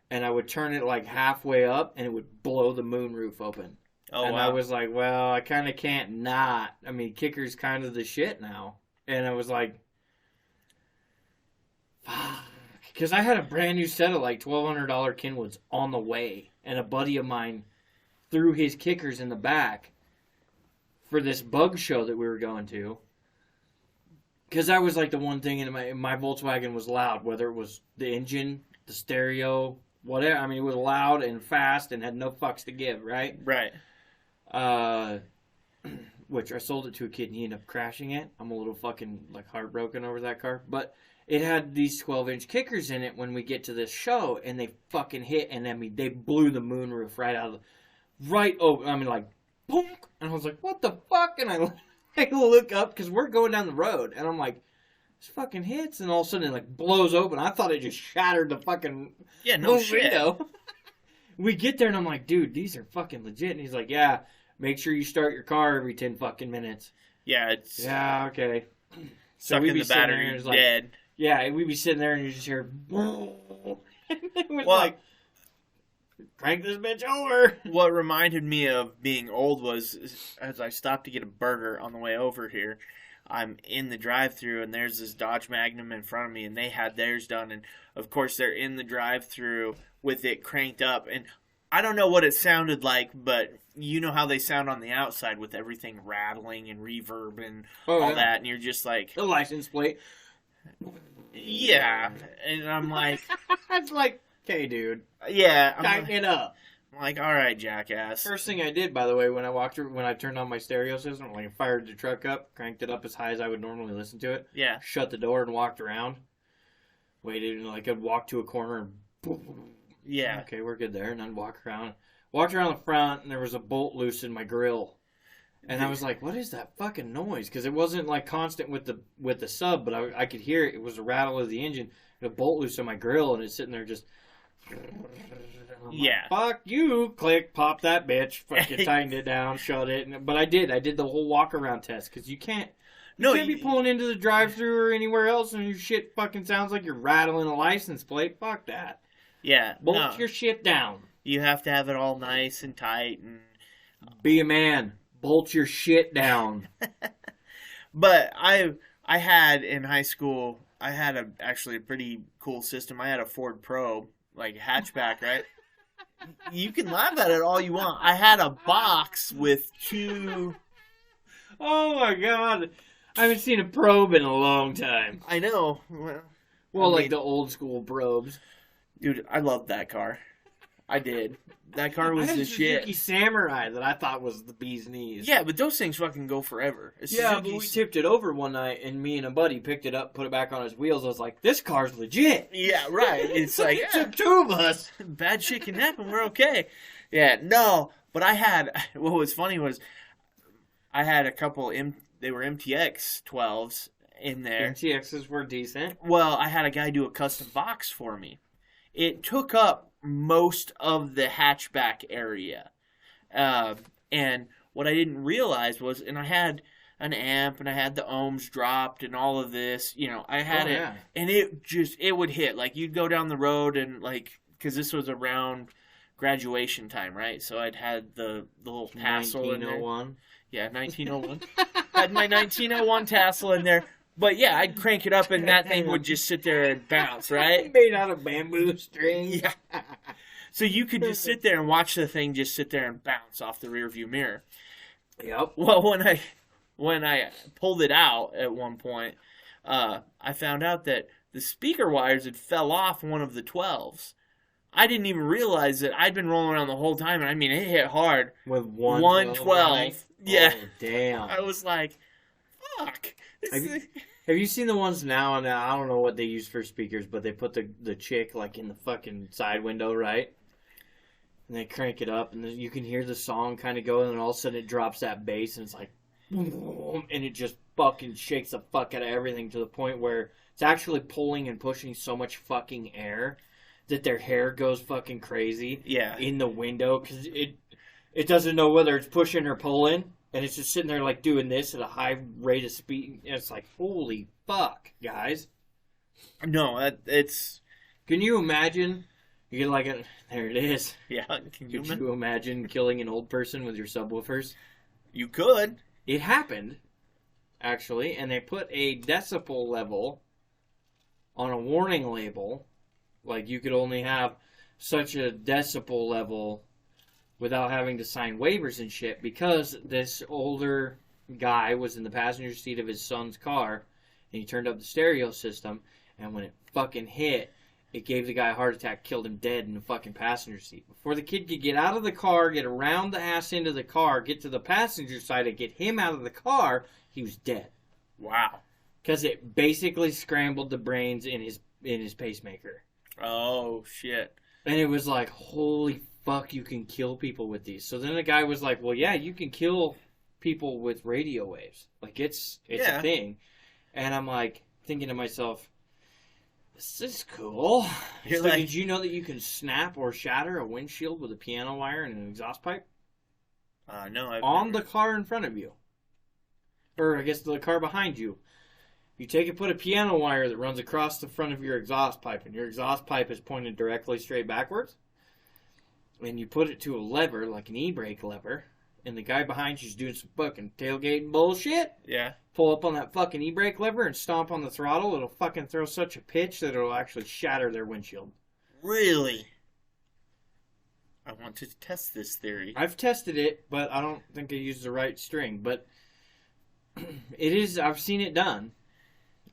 and I would turn it like halfway up, and it would blow the moonroof open. Oh, and wow. I was like, well, I kind of can't not. I mean, Kicker's kind of the shit now. And I was like, fuck. Because I had a brand new set of like $1,200 Kenwoods on the way, and a buddy of mine threw his Kickers in the back. for this bug show that we were going to. Because that was like the one thing in my Volkswagen was loud, whether it was the engine, the stereo, whatever. I mean, it was loud and fast and had no fucks to give, right? Right. Which I sold it to a kid and he ended up crashing it. I'm a little fucking like heartbroken over that car. But it had these 12-inch kickers in it when we get to this show, and they fucking hit, and I mean, they blew the moonroof right out of right over. I mean, like, boom. And I was like, what the fuck? And I look up because we're going down the road, and I'm like, this fucking hits, and all of a sudden it like blows open. I thought it just shattered the fucking window. We get there, and I'm like, dude, these are fucking legit. And he's like, yeah, make sure you start your car every 10 fucking minutes. Yeah, it's okay. So sucking the battery, and like, dead. Yeah, we'd be sitting there, and you just hear, and it was like, crank this bitch over. What reminded me of being old was, as I stopped to get a burger on the way over here, I'm in the drive-thru, and there's this Dodge Magnum in front of me, and they had theirs done, and of course they're in the drive-thru with it cranked up, and I don't know what it sounded like, but you know how they sound on the outside with everything rattling and reverb and all that, and you're just like... The license plate. Yeah, and I'm like... It's like, okay, dude. Yeah. Tighten it up. I'm like, all right, jackass. First thing I did, by the way, when I turned on my stereo system, like I fired the truck up, cranked it up as high as I would normally listen to it. Yeah. Shut the door and walked around. Waited, and like I'd walk to a corner and boom. Yeah. Okay, we're good there. And then walked around the front, and there was a bolt loose in my grill. And I was like, what is that fucking noise? Because it wasn't like constant with the sub, but I could hear it. It was a rattle of the engine. And a bolt loose in my grill, and it's sitting there just... Yeah. Like, fuck you. Click, pop that bitch. Fucking tightened it down, shut it. But I did the whole walk around test, because you can't be pulling into the drive-thru or anywhere else and your shit fucking sounds like you're rattling a license plate. Fuck that. Yeah. Bolt your shit down. You have to have it all nice and tight and... Be a man. Bolt your shit down. But I had in high school, I had actually a pretty cool system. I had a Ford Probe, like hatchback, right? You can laugh at it all you want. I had a box with two... Oh my god. I haven't seen a probe in a long time. I know. Well, like the old school probes. Dude, I loved that car. I did. That car was the shit. Suzuki Samurai that I thought was the bee's knees. Yeah, but those things fucking go forever. Yeah, but we tipped it over one night, and me and a buddy picked it up, put it back on his wheels. I was like, this car's legit. Yeah, right. It's like, it took two of us. Bad shit can happen. We're okay. Yeah, no, but what was funny was I had a couple, they were MTX 12s in there. MTXs were decent. Well, I had a guy do a custom box for me. It took up most of the hatchback area. And what I didn't realize was, and I had an amp and I had the ohms dropped and all of this, I had it. And it would hit. Like, you'd go down the road and, like, because this was around graduation time, right? So I'd had the little tassel in there. 1901. Yeah, 1901. Had my 1901 tassel in there. But yeah, I'd crank it up and that thing would just sit there and bounce, right? Made out of bamboo string. Yeah. So you could just sit there and watch the thing just sit there and bounce off the rearview mirror. Yep. Well, when I pulled it out at one point, I found out that the speaker wires had fell off one of the 12s. I didn't even realize that I'd been rolling around the whole time, and I mean, it hit hard. With 112. Yeah. Oh, damn. I was like, fuck. Have you seen the ones now? And I don't know what they use for speakers, but they put the chick like in the fucking side window, right? And they crank it up, and then you can hear the song kind of go, and then all of a sudden it drops that bass, and it's like, boom, and it just fucking shakes the fuck out of everything to the point where it's actually pulling and pushing so much fucking air that their hair goes fucking crazy. Yeah. In the window, because it doesn't know whether it's pushing or pulling. And it's just sitting there like doing this at a high rate of speed. And it's like, holy fuck, guys. No, it's... Can you imagine? You get like there it is. Yeah. Could you imagine killing an old person with your subwoofers? You could. It happened, actually. And they put a decibel level on a warning label. Like you could only have such a decibel level without having to sign waivers and shit because this older guy was in the passenger seat of his son's car and he turned up the stereo system, and when it fucking hit, it gave the guy a heart attack, killed him dead in the fucking passenger seat. Before the kid could get out of the car, get around the ass end of the car, get to the passenger side and get him out of the car, he was dead. Wow. Because it basically scrambled the brains in his pacemaker. Oh, shit. And it was like, holy fuck, you can kill people with these. So then the guy was like, well, yeah, you can kill people with radio waves. Like, it's a thing. And I'm like, thinking to myself, this is cool. So like, did you know that you can snap or shatter a windshield with a piano wire and an exhaust pipe? No. On the car in front of you. Or I guess the car behind you. You take and put a piano wire that runs across the front of your exhaust pipe, and your exhaust pipe is pointed directly straight backwards. And you put it to a lever, like an e-brake lever, and the guy behind you's doing some fucking tailgating bullshit. Yeah. Pull up on that fucking e-brake lever and stomp on the throttle. It'll fucking throw such a pitch that it'll actually shatter their windshield. Really? I want to test this theory. I've tested it, but I don't think I used the right string. But I've seen it done.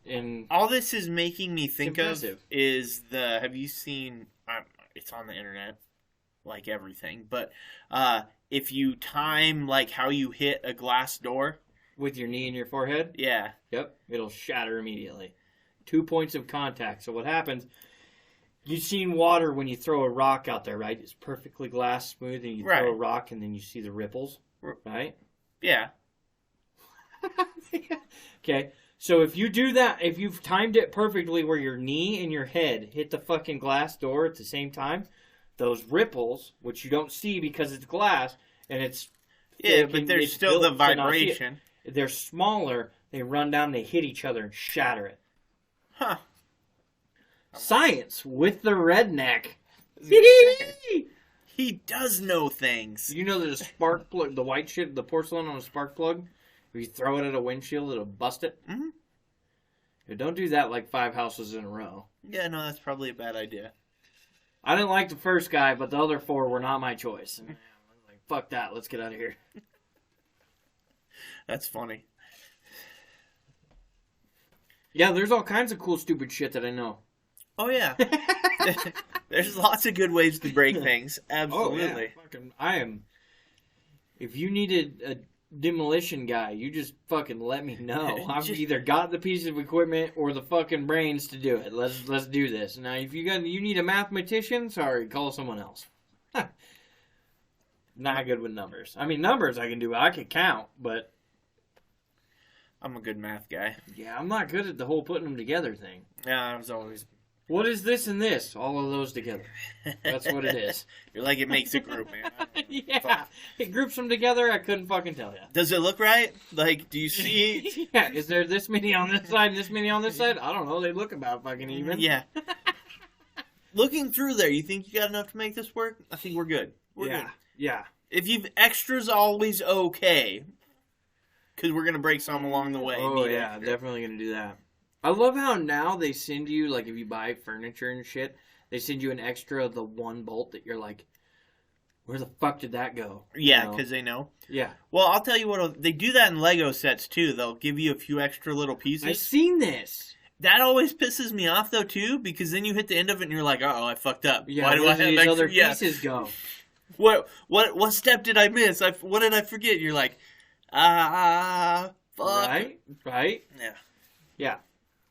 And all this is making me think of is have you seen, it's on the internet, like everything, but if you time like how you hit a glass door. With your knee and your forehead? Yeah. Yep. It'll shatter immediately. 2 points of contact. So what happens, you've seen water when you throw a rock out there, right? It's perfectly glass smooth and you throw a rock and then you see the ripples, right? Yeah. Okay. So if you do that, if you've timed it perfectly where your knee and your head hit the fucking glass door at the same time, those ripples, which you don't see because it's glass and it's... Yeah, but there's still the vibration. They're smaller, they run down, they hit each other and shatter it. Huh. Science with the redneck. He does know things. You know that a spark plug, the white shit, the porcelain on a spark plug, if you throw it at a windshield, it'll bust it? Mm-hmm. Yeah, don't do that like 5 houses in a row. Yeah, no, that's probably a bad idea. I didn't like the first guy, but the other 4 were not my choice. And I was like, fuck that, let's get out of here. That's funny. Yeah, there's all kinds of cool, stupid shit that I know. Oh, yeah. There's lots of good ways to break things. Absolutely. Oh, yeah. If you needed a demolition guy, you just fucking let me know. I've either got the piece of equipment or the fucking brains to do it. Let's do this. Now, if you need a mathematician, sorry, call someone else. Not good with numbers. I mean, numbers I can do. I can count, but... I'm a good math guy. Yeah, I'm not good at the whole putting them together thing. Yeah, I was always... What is this and this? All of those together. That's what it is. You're like, it makes a group, man. Yeah. It groups them together, I couldn't fucking tell you. Does it look right? Like, do you see... Yeah, is there this many on this side and this many on this side? I don't know. They look about fucking even. Yeah. Looking through there, you think you got enough to make this work? I think we're good. We're good. Yeah. If you've extras, always okay. Because we're going to break some along the way. Oh, yeah, definitely going to do that. I love how now they send you, like, if you buy furniture and shit, they send you an extra of the one bolt that you're like, where the fuck did that go? Yeah, because they know. Yeah. Well, I'll tell you what, they do that in Lego sets, too. They'll give you a few extra little pieces. I've seen this. That always pisses me off, though, too, because then you hit the end of it and you're like, uh-oh, I fucked up. Yeah, why do I have these extra other pieces go? What step did I miss? What did I forget? You're like, fuck. Right? Yeah. Yeah.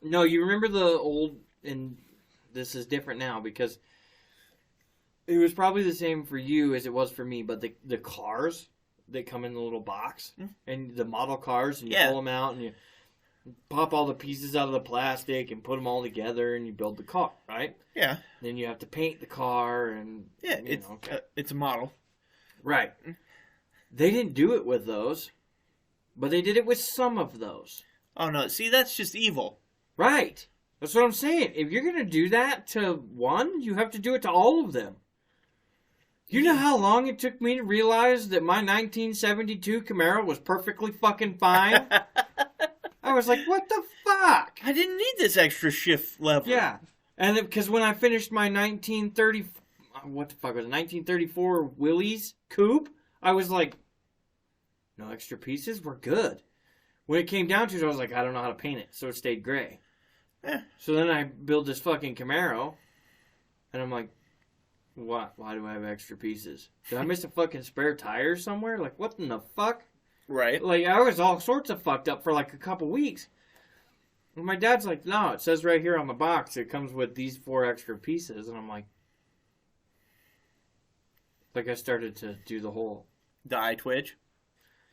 No, you remember the old, and this is different now because it was probably the same for you as it was for me, but the cars that come in the little box, and the model cars, and you pull them out, and you pop all the pieces out of the plastic and put them all together, and you build the car, right? Yeah. Then you have to paint the car, and... Yeah, it's a model. Right. They didn't do it with those, but they did it with some of those. Oh, no. See, that's just evil. Right. That's what I'm saying. If you're going to do that to one, you have to do it to all of them. You know how long it took me to realize that my 1972 Camaro was perfectly fucking fine? I was like, what the fuck? I didn't need this extra shift level. Yeah. And because when I finished my 1930... what the fuck was it, 1934 Willys coupe. I was like, no extra pieces, we're good. When it came down to it, I was like, I don't know how to paint it, so it stayed gray. So then I build this fucking Camaro, and I'm like, what? Why do I have extra pieces? Did I miss a fucking spare tire somewhere? Like, what in the fuck? Right. Like, I was all sorts of fucked up for like a couple weeks. And my dad's like, no, it says right here on the box, it comes with these 4 extra pieces. And I'm like I started to do the whole... The eye twitch?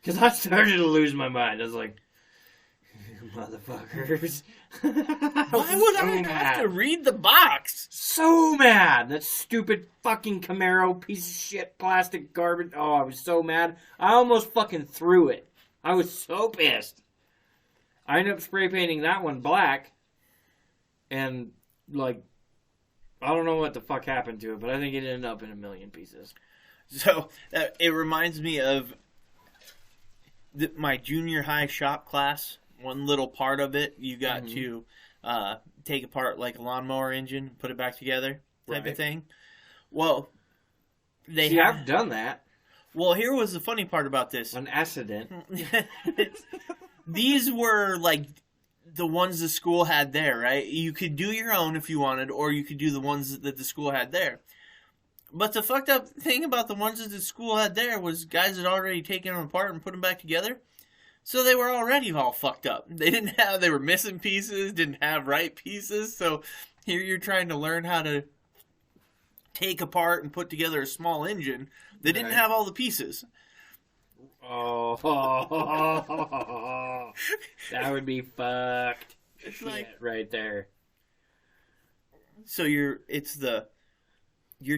Because I started to lose my mind. I was like, motherfuckers. Why would I have to read the box? So mad. That stupid fucking Camaro piece of shit plastic garbage. Oh, I was so mad. I almost fucking threw it. I was so pissed. I ended up spray painting that one black. And, like, I don't know what the fuck happened to it, but I think it ended up in 1 million pieces. So, it reminds me of my junior high shop class. One little part of it, you got to take apart like a lawnmower engine, put it back together, type of thing. Well, I've done that. Well, here was the funny part about this. An accident. These were like the ones the school had there, right? You could do your own if you wanted, or you could do the ones that the school had there. But the fucked up thing about the ones that the school had there was guys had already taken them apart and put them back together. So they were already all fucked up. They were missing pieces, didn't have right pieces. So here you're trying to learn how to take apart and put together a small engine that didn't have all the pieces. Oh, that would be fucked. It's like right there. So you're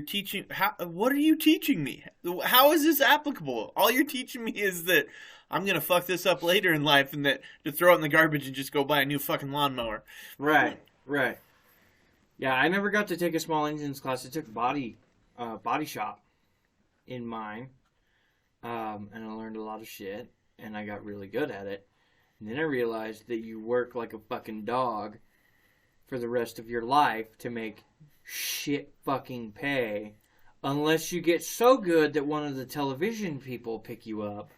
teaching. What are you teaching me? How is this applicable? All you're teaching me is that I'm going to fuck this up later in life and that to throw it in the garbage and just go buy a new fucking lawnmower. Right. Yeah, I never got to take a small engines class. I took body shop in mine. And I learned a lot of shit. And I got really good at it. And then I realized that you work like a fucking dog for the rest of your life to make shit fucking pay. Unless you get so good that one of the television people pick you up.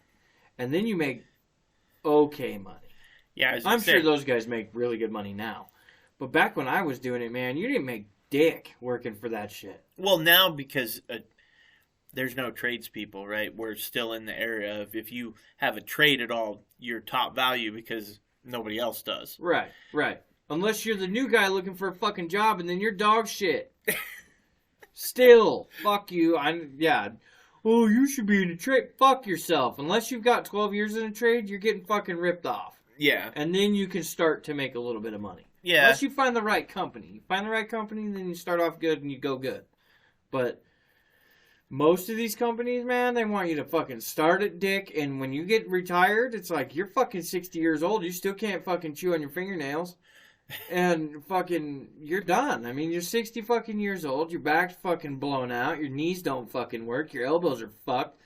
And then you make okay money. Yeah, I'm sure those guys make really good money now. But back when I was doing it, man, you didn't make dick working for that shit. Well, now because there's no tradespeople, right? We're still in the area of if you have a trade at all, you're top value because nobody else does. Right. Unless you're the new guy looking for a fucking job and then you're dog shit. Still, fuck you. Oh, you should be in a trade. Fuck yourself. Unless you've got 12 years in a trade, you're getting fucking ripped off. Yeah. And then you can start to make a little bit of money. Yeah. Unless you find the right company. You find the right company, then you start off good and you go good. But most of these companies, man, they want you to fucking start at dick. And when you get retired, it's like you're fucking 60 years old. You still can't fucking chew on your fingernails. And fucking, you're done. I mean, you're 60 fucking years old. Your back's fucking blown out. Your knees don't fucking work. Your elbows are fucked.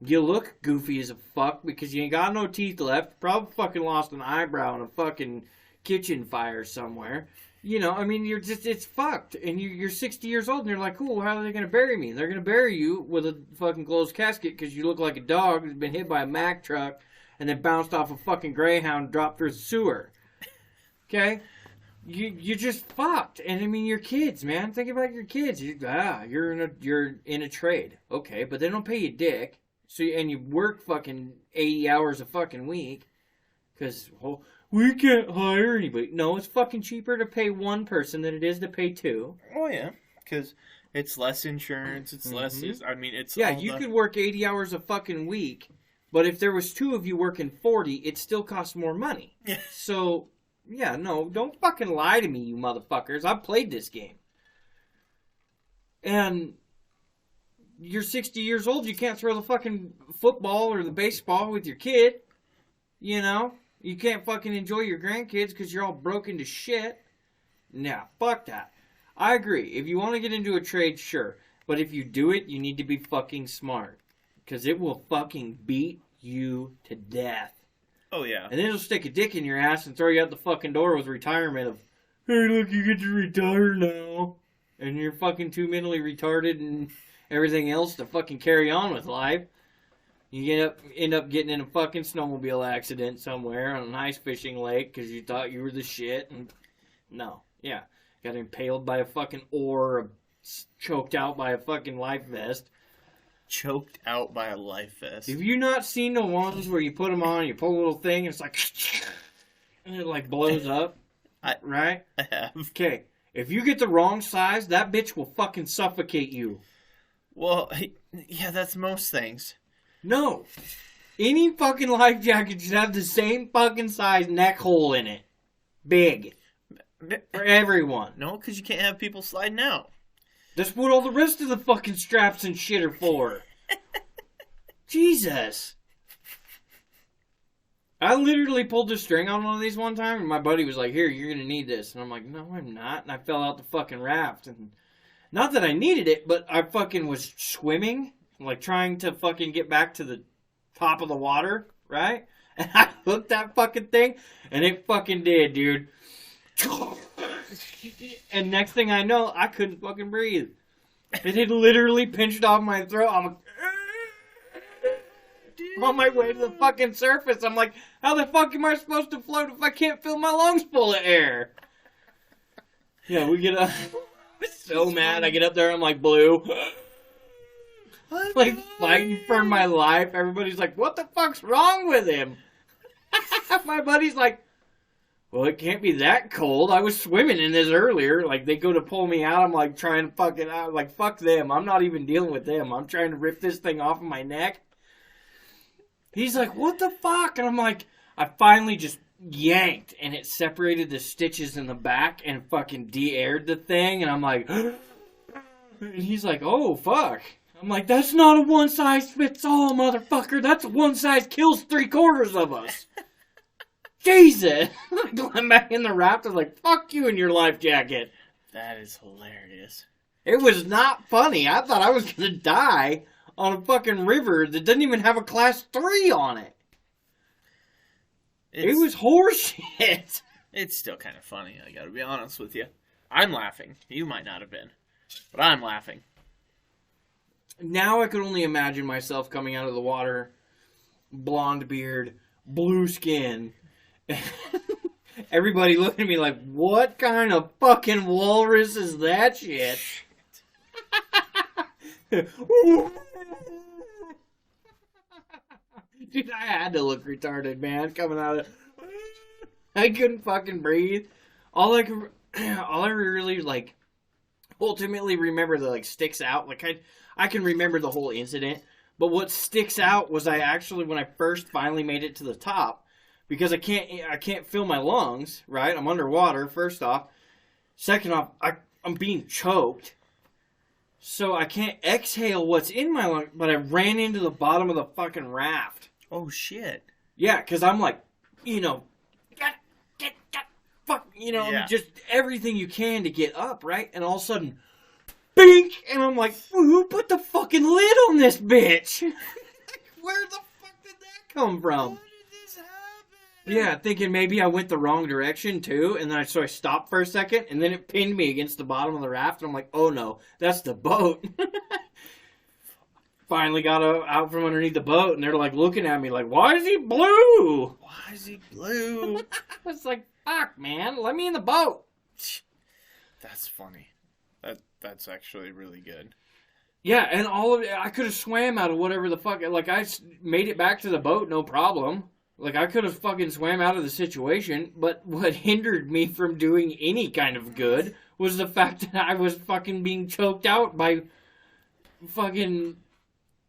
You look goofy as a fuck because you ain't got no teeth left. Probably fucking lost an eyebrow in a fucking kitchen fire somewhere. You know, I mean, it's fucked. And you're 60 years old and you're like, cool, how are they going to bury me? They're going to bury you with a fucking closed casket because you look like a dog who's been hit by a Mack truck and then bounced off a fucking Greyhound and dropped through the sewer. Okay? You're just fucked. And I mean, your kids, man. Think about your kids. You're in a trade. Okay, but they don't pay you dick. And you work fucking 80 hours a fucking week. Because, we can't hire anybody. No, it's fucking cheaper to pay one person than it is to pay two. Oh, yeah. Because it's less insurance. It's less... I mean, it's... Yeah, you could work 80 hours a fucking week. But if there was two of you working 40, it still costs more money. Yeah. So... Yeah, no, don't fucking lie to me, you motherfuckers. I've played this game. And you're 60 years old, you can't throw the fucking football or the baseball with your kid. You know? You can't fucking enjoy your grandkids because you're all broken to shit. Nah, fuck that. I agree. If you want to get into a trade, sure. But if you do it, you need to be fucking smart. Because it will fucking beat you to death. Oh, yeah. And then it'll stick a dick in your ass and throw you out the fucking door with retirement of, hey, look, you get to retire now. and you're fucking too mentally retarded and everything else to fucking carry on with life. You end up getting in a fucking snowmobile accident somewhere on an ice fishing lake because you thought you were the shit. And no, yeah. Got impaled by a fucking oar, or choked out by a fucking life vest. Choked out by a life vest. Have you not seen the ones where you put them on, you pull a little thing, and it's like, and it like blows up? Right? I have. Okay. If you get the wrong size, that bitch will fucking suffocate you. Well, yeah, that's most things. No. Any fucking life jacket should have the same fucking size neck hole in it. Big. For everyone. No, because you can't have people sliding out. That's what all the rest of the fucking straps and shit are for. Jesus. I literally pulled the string on one of these one time, and my buddy was like, here, you're going to need this. And I'm like, no, I'm not. And I fell out the fucking raft. And not that I needed it, but I fucking was swimming, like trying to fucking get back to the top of the water, right? And I hooked that fucking thing, and it fucking did, dude. And next thing I know, I couldn't fucking breathe. It had literally pinched off my throat. I'm like, on my way to the fucking surface. I'm like, how the fuck am I supposed to float if I can't fill my lungs full of air? Yeah, we get up. So mad. I get up there. I'm like, Blue. Like, fighting for my life. Everybody's like, what the fuck's wrong with him? My buddy's like, well, it can't be that cold. I was swimming in this earlier. Like, they go to pull me out. I'm like, trying to fucking out. Like, fuck them. I'm not even dealing with them. I'm trying to rip this thing off of my neck. He's like, what the fuck? And I'm like, I finally just yanked, and it separated the stitches in the back and fucking de-aired the thing. And I'm like, and he's like, oh, fuck. I'm like, that's not a one-size-fits-all, motherfucker. That's a one-size kills 3/4 of us. Jesus. I'm back in the raft. I was like, fuck you and your life jacket. That is hilarious. It was not funny. I thought I was going to die on a fucking river that doesn't even have a class 3 on it. It was horseshit. It's still kind of funny, I gotta be honest with you. I'm laughing. You might not have been. But I'm laughing. Now I could only imagine myself coming out of the water, blonde beard, blue skin. Everybody looking at me like, what kind of fucking walrus is that shit? Dude, I had to look retarded, man, coming out of... I couldn't fucking breathe. All I really, like, ultimately remember that, like, sticks out. Like, I can remember the whole incident. But what sticks out was I actually, when I first finally made it to the top, because I can't fill my lungs, right? I'm underwater, first off. Second off, I'm being choked. So I can't exhale what's in my lungs, but I ran into the bottom of the fucking raft. Oh, shit. Yeah, because I'm like, you know, fuck, you know, yeah. Just everything you can to get up, right? And all of a sudden, bink! And I'm like, who put the fucking lid on this bitch? Where the fuck did that come from? How did this happen? Yeah, thinking maybe I went the wrong direction too, and then so I stopped for a second, and then it pinned me against the bottom of the raft, and I'm like, oh no, that's the boat. Finally got out from underneath the boat, and they're like looking at me like, why is he blue? Why is he blue? I was like, fuck, man, let me in the boat. That's funny. That's actually really good. Yeah, and all of it, I could have swam out of whatever the fuck, like I made it back to the boat, no problem. Like, I could have fucking swam out of the situation, but what hindered me from doing any kind of good was the fact that I was fucking being choked out by fucking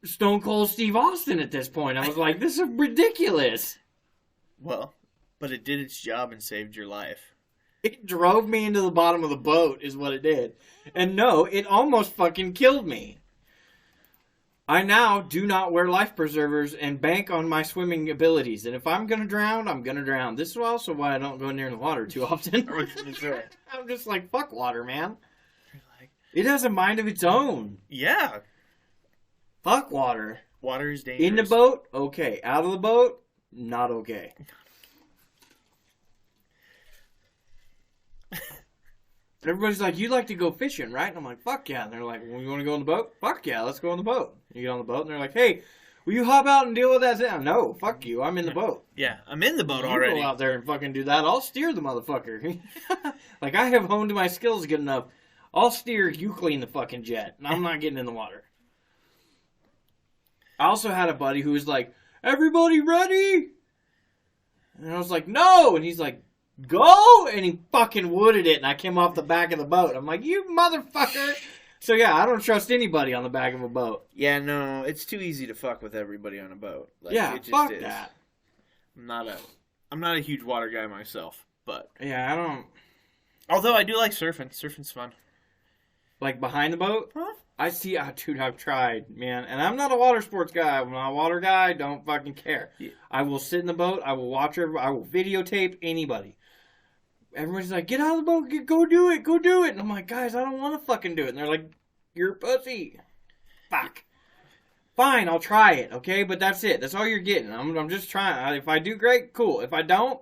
Stone Cold Steve Austin at this point. I was like, this is ridiculous. Well, but it did its job and saved your life. It drove me into the bottom of the boat is what it did. And no, it almost fucking killed me. I now do not wear life preservers and bank on my swimming abilities. And if I'm going to drown, I'm going to drown. This is also why I don't go near the water too often. I'm just like, fuck water, man. It has a mind of its own. Yeah. Fuck water. Water is dangerous. In the boat, okay. Out of the boat, not okay. everybody's like, you like to go fishing, right? And I'm like, fuck yeah. And they're like, well, you want to go on the boat? Fuck yeah, let's go on the boat. You get on the boat, and they're like, hey, will you hop out and deal with that? No, fuck you. I'm in the boat. Yeah, I'm in the boat You already. go out there and fucking do that. I'll steer the motherfucker. Like, I have honed my skills good enough. I'll steer, you clean the fucking jet. And I'm not getting in the water. I also had a buddy who was like, everybody ready? And I was like, no. And he's like, go. And he fucking wooded it. And I came off the back of the boat. I'm like, you motherfucker. So yeah, I don't trust anybody on the back of a boat. Yeah, no, it's too easy to fuck with everybody on a boat. Like, yeah, it just fuck is. that. I'm not a huge water guy myself, but yeah, I don't. Although I do like surfing. Surfing's fun. Like behind the boat? Huh? I see. Dude, I've tried, man. And I'm not a water sports guy. I'm not a water guy. Don't fucking care. Yeah. I will sit in the boat. I will watch everybody. I will videotape anybody. Everybody's like, get out of the boat. Go do it. Go do it. And I'm like, guys, I don't want to fucking do it. And they're like, you're a pussy. Fuck. Fine, I'll try it, okay? But that's it. That's all you're getting. I'm just trying. If I do, great, cool. If I don't,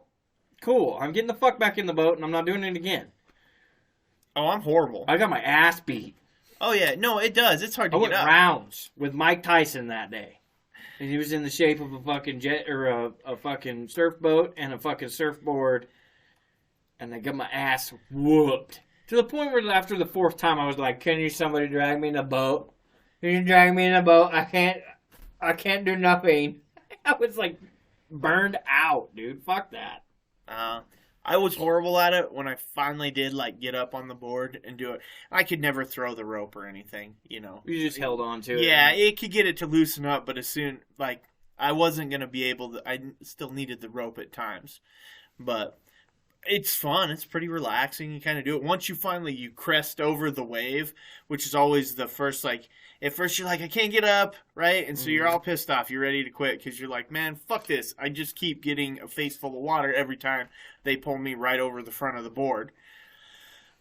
cool. I'm getting the fuck back in the boat, and I'm not doing it again. Oh, I'm horrible. I got my ass beat. Oh, yeah. No, it does. It's hard to get up. I went rounds with Mike Tyson that day. And he was in the shape of a fucking jet, or a fucking surf boat and a fucking surfboard. And I got my ass whooped. To the point where after the fourth time, I was like, can you somebody drag me in a boat? Can you drag me in a boat? I can't do nothing. I was like burned out, dude. Fuck that. I was horrible at it when I finally did like get up on the board and do it. I could never throw the rope or anything, you know. You just held on to it. Yeah, it could get it to loosen up, but as soon, like, I wasn't going to be able to, I still needed the rope at times. But it's fun. It's pretty relaxing. You kind of do it. Once you crest over the wave, which is always the first, like, at first you're like, I can't get up, right? And so you're all pissed off. You're ready to quit because you're like, man, fuck this. I just keep getting a face full of water every time they pull me right over the front of the board.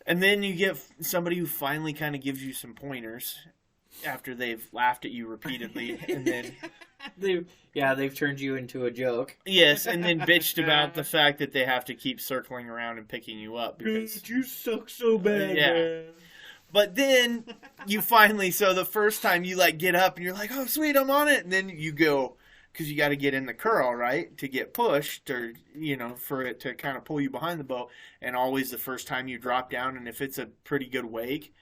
And then you get somebody who finally kind of gives you some pointers after they've laughed at you repeatedly. And then they've turned you into a joke. Yes, and then bitched about the fact that they have to keep circling around and picking you up. Because you suck so bad, man. But then you finally, so the first time you like get up and you're like, oh sweet, I'm on it. And then you go, because you got to get in the curl, right? To get pushed or, you know, for it to kind of pull you behind the boat. And always the first time you drop down, and if it's a pretty good wake,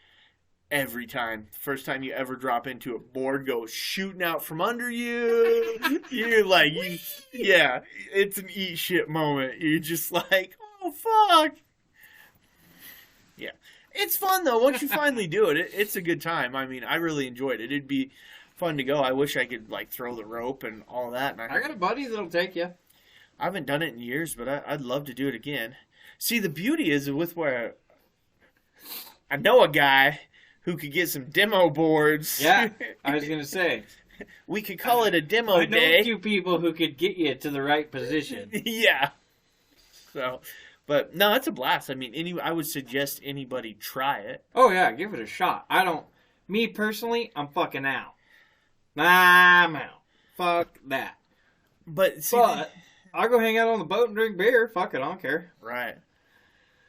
every time, first time you ever drop into a board goes shooting out from under you. You're like, yeah, it's an eat shit moment. You're just like, oh fuck. Yeah. It's fun, though. Once you finally do it, it's a good time. I mean, I really enjoyed it. It'd be fun to go. I wish I could, like, throw the rope and all that. And I got a buddy that'll take you. I haven't done it in years, but I'd love to do it again. See, the beauty is with where I know a guy who could get some demo boards. Yeah, I was going to say. We could call it a demo day. I know a few people who could get you to the right position. Yeah. So... But, no, it's a blast. I mean, I would suggest anybody try it. Oh, yeah, give it a shot. Me personally, I'm fucking out. I'm out. Fuck that. But I'll go hang out on the boat and drink beer. Fuck it, I don't care. Right.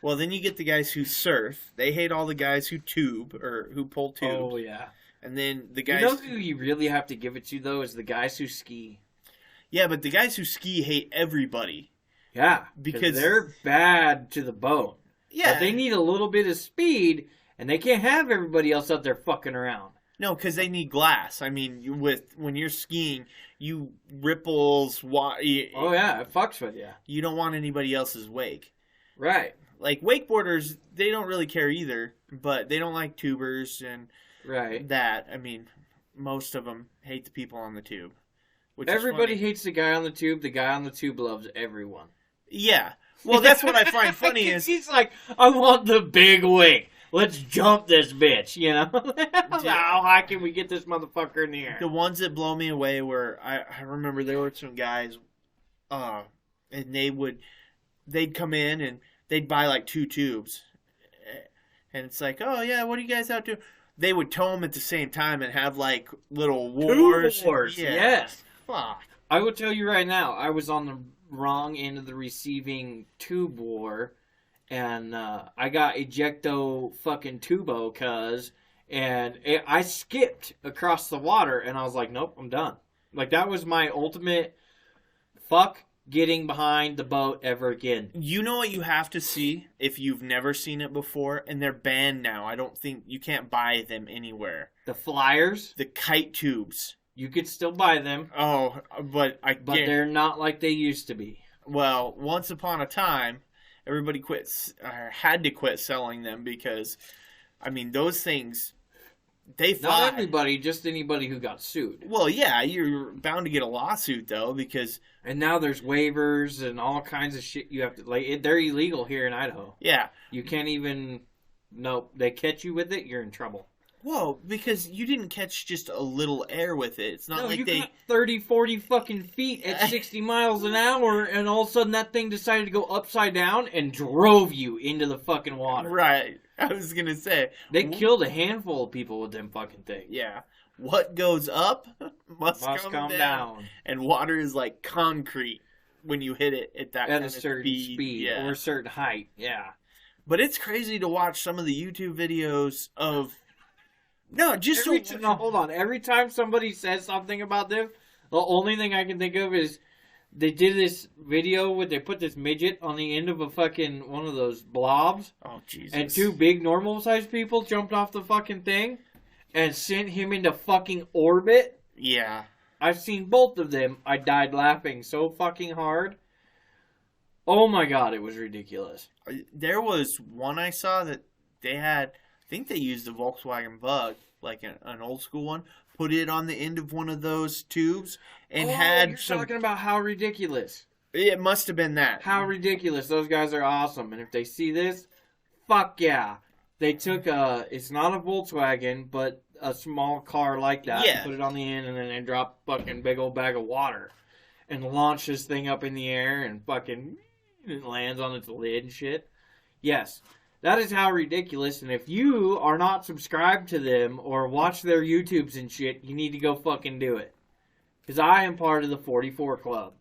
Well, then you get the guys who surf. They hate all the guys who tube or who pull tubes. Oh, yeah. And then the guys... You know who you really have to give it to, though, is the guys who ski. Yeah, but the guys who ski hate everybody. Yeah, because they're bad to the bone. Yeah. But they need a little bit of speed, and they can't have everybody else out there fucking around. No, because they need glass. I mean, when you're skiing, you ripples... Oh, yeah, it fucks with you. You don't want anybody else's wake. Right. Like, wakeboarders, they don't really care either, but they don't like tubers and that. I mean, most of them hate the people on the tube. Everybody hates the guy on the tube. The guy on the tube loves everyone. Yeah. Well, that's what I find funny is... He's like, I want the big wing. Let's jump this bitch, you know? How high can we get this motherfucker in the air? The ones that blow me away were... I remember there were some guys, and they'd come in and they'd buy like 2 tubes. And it's like, oh, yeah, what are you guys out doing? They would tow them at the same time and have like little wars. Tube wars, yes. Fuck. I will tell you right now, I was on the wrong end of the receiving tube war, and I got ejecto fucking tubo, and I skipped across the water, and I was like, nope, I'm done. Like, that was my ultimate fuck getting behind the boat ever again. You know what you have to see if you've never seen it before, and they're banned now. I don't think you can't buy them anywhere. The flyers, the kite tubes. You could still buy them. Oh, but they're not like they used to be. Well, once upon a time, everybody had to quit selling them because, I mean, those things, they fly. Not everybody, just anybody who got sued. Well, yeah, you're bound to get a lawsuit, though, because... And now there's waivers and all kinds of shit you have to... Like, they're illegal here in Idaho. Yeah. You can't even... Nope. They catch you with it, you're in trouble. Whoa, because you didn't catch just a little air with it. It's not like they... got 30, 40 fucking feet at 60 miles an hour, and all of a sudden that thing decided to go upside down and drove you into the fucking water. Right. I was going to say... They killed a handful of people with them fucking things. Yeah. What goes up must come down. And water is like concrete when you hit it at that kind of certain speed or a certain height. Yeah. But it's crazy to watch some of the YouTube videos of... No, just hold on. Every time somebody says something about them, the only thing I can think of is they did this video where they put this midget on the end of a fucking one of those blobs. Oh, Jesus. And two big normal-sized people jumped off the fucking thing and sent him into fucking orbit. Yeah. I've seen both of them. I died laughing so fucking hard. Oh my god, it was ridiculous. There was one I saw that they had... I think they used a Volkswagen Bug, like an old school one, put it on the end of one of those tubes, and you're talking about how ridiculous. It must have been that. How ridiculous. Those guys are awesome. And if they see this, fuck yeah. They took it's not a Volkswagen, but a small car like that, and put it on the end, and then they drop fucking big old bag of water, and launch this thing up in the air, and fucking it lands on its lid and shit. Yes. That is how ridiculous, and if you are not subscribed to them or watch their YouTubes and shit, you need to go fucking do it. Because I am part of the 44 Club.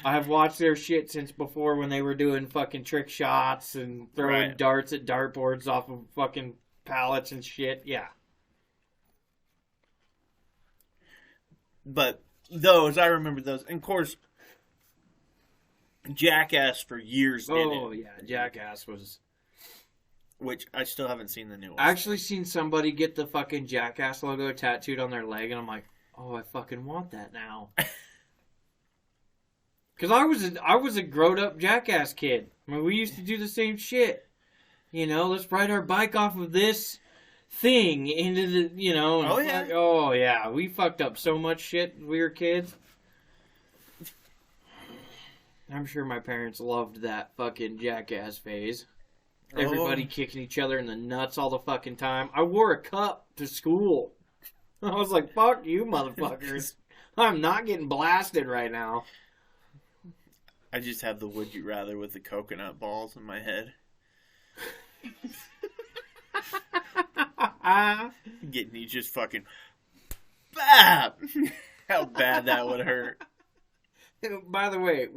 I have watched their shit since before when they were doing fucking trick shots and throwing darts at dartboards off of fucking pallets and shit. Yeah. But those, I remember those. And of course... Jackass for years did it. Oh, yeah. Jackass was... Which, I still haven't seen the new one. I actually seen somebody get the fucking Jackass logo tattooed on their leg, and I'm like, oh, I fucking want that now. Because I was a grown-up Jackass kid. I mean, we used to do the same shit. You know, let's ride our bike off of this thing into the, you know... Oh, yeah. Oh, yeah. We fucked up so much shit when we were kids. I'm sure my parents loved that fucking Jackass phase. Everybody kicking each other in the nuts all the fucking time. I wore a cup to school. I was like, fuck you, motherfuckers. I'm not getting blasted right now. I just have the would you rather with the coconut balls in my head. Getting you just fucking... BAP! How bad that would hurt. By the way,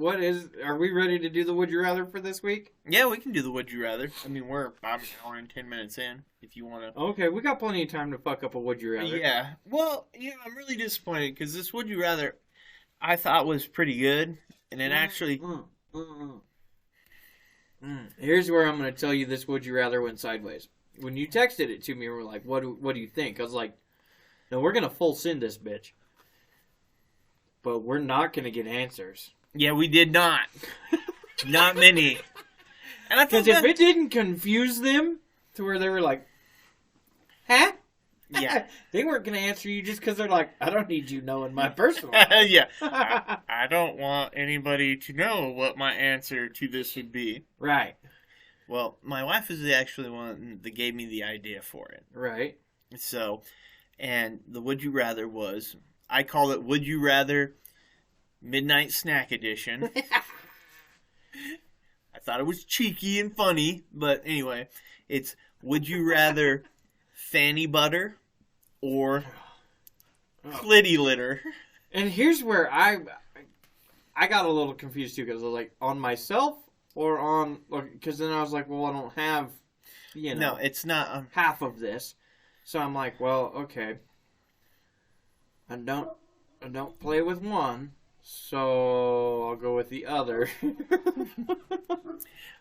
are we ready to do the Would You Rather for this week? Yeah, we can do the Would You Rather. I mean, we're about an hour and 10 minutes in, if you want to. Okay, we got plenty of time to fuck up a Would You Rather. Yeah. Well, I'm really disappointed, because this Would You Rather, I thought was pretty good, and it actually... Here's where I'm going to tell you this Would You Rather went sideways. When you texted it to me and were like, what do you think? I was like, no, we're going to full send this bitch. But we're not going to get answers. Yeah, we did not. Not many. Because if it didn't confuse them to where they were like, huh? Yeah. They weren't going to answer you just because they're like, I don't need you knowing my personal life. Yeah. I don't want anybody to know what my answer to this would be. Right. Well, my wife is actually the one that gave me the idea for it. Right. So, and the Would You Rather was... I call it Would You Rather Midnight Snack Edition. I thought it was cheeky and funny, but anyway, it's Would You Rather Fanny Butter or Clitty Litter? And here's where I got a little confused too, because I was like, on myself or on, because then I was like, well, I don't have, No, it's not. Half of this. So I'm like, well, okay. I don't play with one, so I'll go with the other.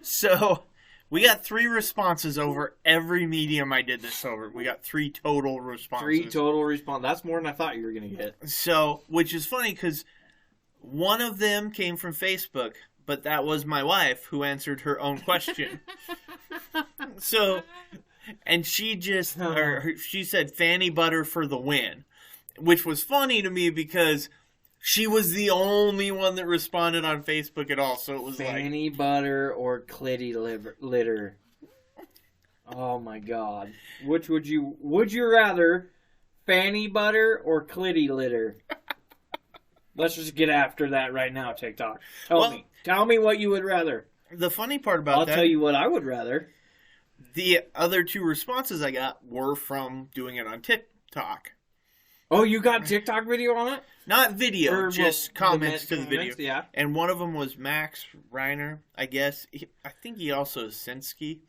So, we got 3 responses over every medium I did this over. We got 3 total responses. 3 total responses. That's more than I thought you were going to get. So, which is funny because one of them came from Facebook, but that was my wife who answered her own question. So, and she she said Fanny Butter for the win, which was funny to me because she was the only one that responded on Facebook at all. So it was Fanny Butter or Clitty Litter. Oh my God. Which would you rather, Fanny Butter or Clitty Litter? Let's just get after that right now, TikTok. Tell me what you would rather. The funny part about I'll tell you what I would rather. The other 2 responses I got were from doing it on TikTok. Oh, you got TikTok video on it? Not video, just comments to the video. Yeah. And one of them was Max Reiner, I guess. I think he also is Sinsky.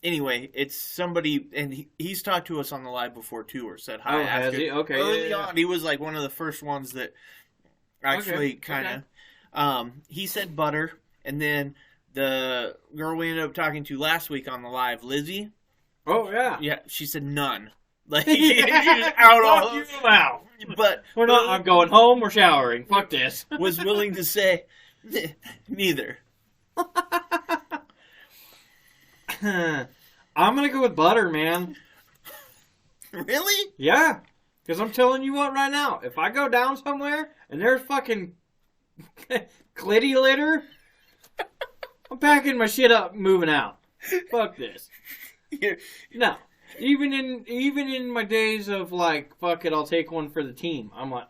Anyway, it's somebody, and he's talked to us on the live before too, or said hi. Oh, has he? Okay. Early on, he was like one of the first ones that actually kind of. He said butter, and then the girl we ended up talking to last week on the live, Lizzie. Oh yeah. Yeah, she said none. Like she's out all. You out. But we're not. I'm going home. We're showering. Fuck this. Was willing to say neither. I'm gonna go with butter, man. Really? Yeah. Because I'm telling you what right now, if I go down somewhere and there's fucking Clitty Litter, I'm packing my shit up and moving out. Fuck this. No. Even in my days of like, fuck it, I'll take one for the team. I'm like,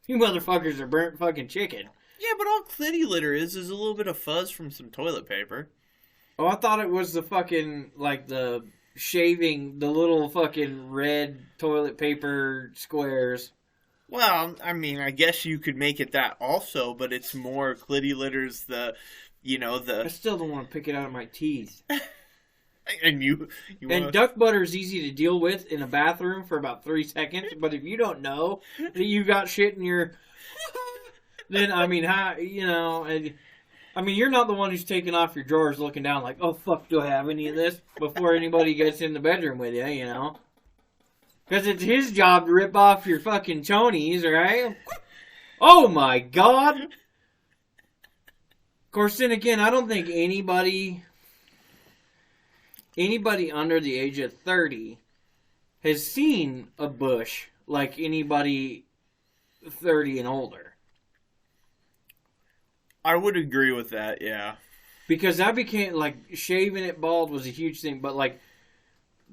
you motherfuckers are burnt fucking chicken. Yeah, but all Clitty Litter is a little bit of fuzz from some toilet paper. Oh, I thought it was the fucking, like, the shaving, the little fucking red toilet paper squares. Well, I mean, I guess you could make it that also, but it's more Clitty Litter's the. I still don't want to pick it out of my teeth. And you and duck butter is easy to deal with in a bathroom for about 3 seconds, but if you don't know that you got shit in your, then I mean, how you're not the one who's taking off your drawers, looking down like, oh fuck, do I have any of this before anybody gets in the bedroom with you, because it's his job to rip off your fucking chonies, right? Oh my God. Of course, then again, I don't think anybody under the age of 30 has seen a bush like anybody 30 and older. I would agree with that, yeah. Because that became, like, shaving it bald was a huge thing, but, like,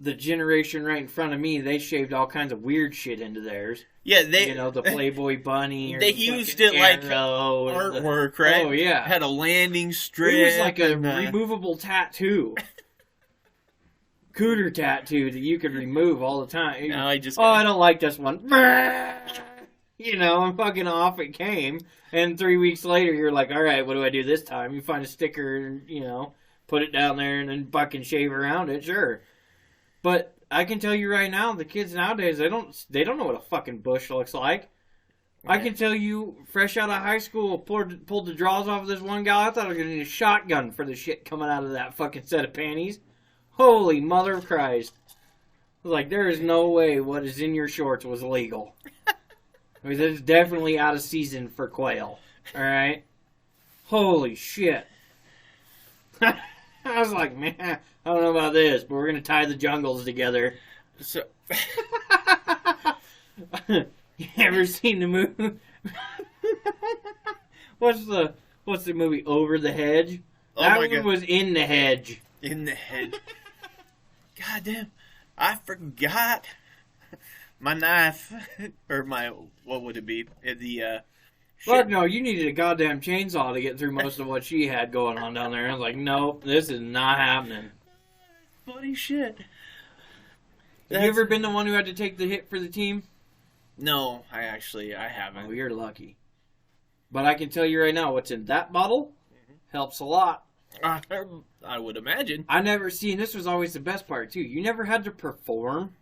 the generation right in front of me, they shaved all kinds of weird shit into theirs. Yeah, they... the Playboy Bunny or they used it like artwork, right? Oh, yeah. Had a landing strip. It was like a removable tattoo. Cooter tattoo that you could remove all the time. No, I don't like this one. And fucking off it came. And 3 weeks later, you're like, all right, what do I do this time? You find a sticker and, put it down there and then fucking shave around it, sure. But I can tell you right now, the kids nowadays, they don't know what a fucking bush looks like. Yeah. I can tell you, fresh out of high school, pulled the draws off of this one guy. I thought I was going to need a shotgun for the shit coming out of that fucking set of panties. Holy mother of Christ. I was like, there is no way what is in your shorts was legal. I mean, it's definitely out of season for quail. Alright? Holy shit. I was like, man, I don't know about this, but we're going to tie the jungles together. So, you ever seen the movie? What's the movie, Over the Hedge? That one was In the Hedge. In the Hedge. God damn, I forgot my knife, or what would it be? Fuck no, you needed a goddamn chainsaw to get through most of what she had going on down there. I was like, nope, this is not happening. Funny shit. Have you ever been the one who had to take the hit for the team? No, I haven't. Oh, you're lucky. But I can tell you right now, what's in that bottle helps a lot. I would imagine. I never seen. This was always the best part too. You never had to perform,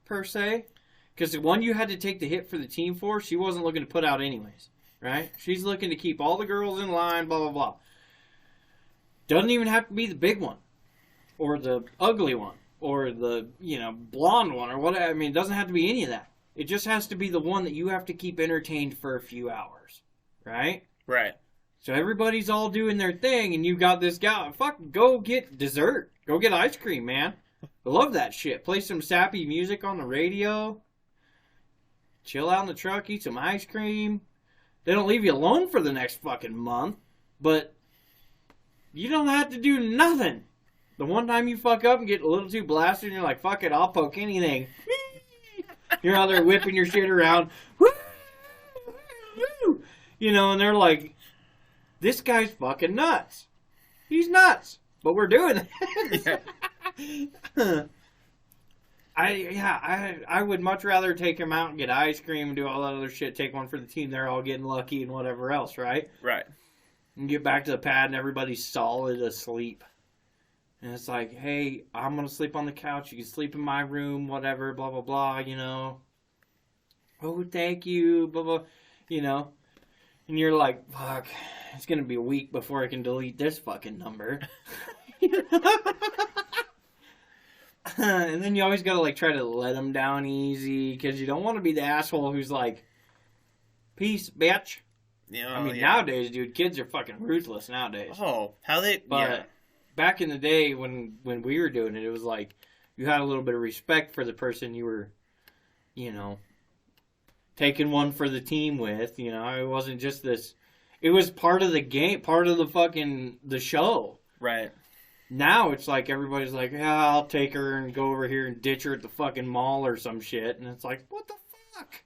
per se, because the one you had to take the hit for the team for, she wasn't looking to put out anyways, right? She's looking to keep all the girls in line. Blah blah blah. Doesn't even have to be the big one, or the ugly one, or the blonde one, or whatever. I mean, it doesn't have to be any of that. It just has to be the one that you have to keep entertained for a few hours, right? Right. So everybody's all doing their thing, and you got this guy. Fuck, go get dessert. Go get ice cream, man. I love that shit. Play some sappy music on the radio. Chill out in the truck, eat some ice cream. They don't leave you alone for the next fucking month, but you don't have to do nothing. The one time you fuck up and get a little too blasted, and you're like, fuck it, I'll poke anything. You're out there whipping your shit around. And they're like, this guy's fucking nuts. He's nuts. But we're doing it. I would much rather take him out and get ice cream and do all that other shit. Take one for the team. They're all getting lucky and whatever else, right? Right. And get back to the pad and everybody's solid asleep. And it's like, hey, I'm going to sleep on the couch. You can sleep in my room, whatever, blah, blah, blah, Oh, thank you, blah, blah, And you're like, fuck, it's going to be a week before I can delete this fucking number. And then you always got to, try to let them down easy, because you don't want to be the asshole who's like, peace, bitch. Nowadays, dude, kids are fucking ruthless nowadays. Oh, how they... But back in the day when we were doing it, it was like, you had a little bit of respect for the person you were, taking one for the team with, It wasn't just this... It was part of the game, part of the show. Right. Now it's like everybody's like, yeah, I'll take her and go over here and ditch her at the fucking mall or some shit. And it's like, what the fuck?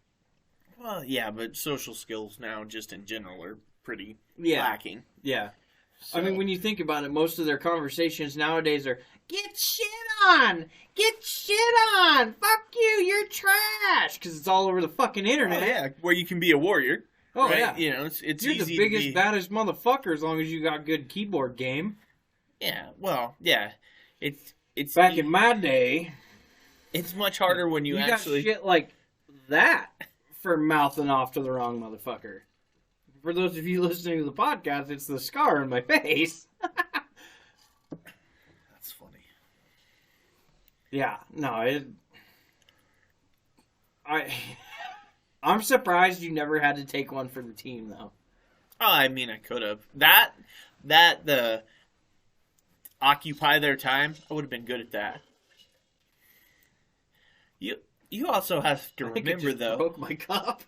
Well, yeah, but social skills now just in general are pretty lacking. Yeah. So. I mean, when you think about it, most of their conversations nowadays are, get shit on! Get shit on! Fuck you, you're trash! Because it's all over the fucking internet. Oh, yeah, where you can be a warrior. Oh, right? Yeah. It's you're easy the biggest, to be... baddest motherfucker as long as you got good keyboard game. Yeah, well, yeah. It's back in my day. It's much harder when you actually... got shit like that for mouthing off to the wrong motherfucker. For those of you listening to the podcast, it's the scar on my face. That's funny. Yeah, no, I'm surprised you never had to take one for the team, though. Oh, I mean, I could have. The occupy their time, I would have been good at that. You also have to remember, though... broke my cup.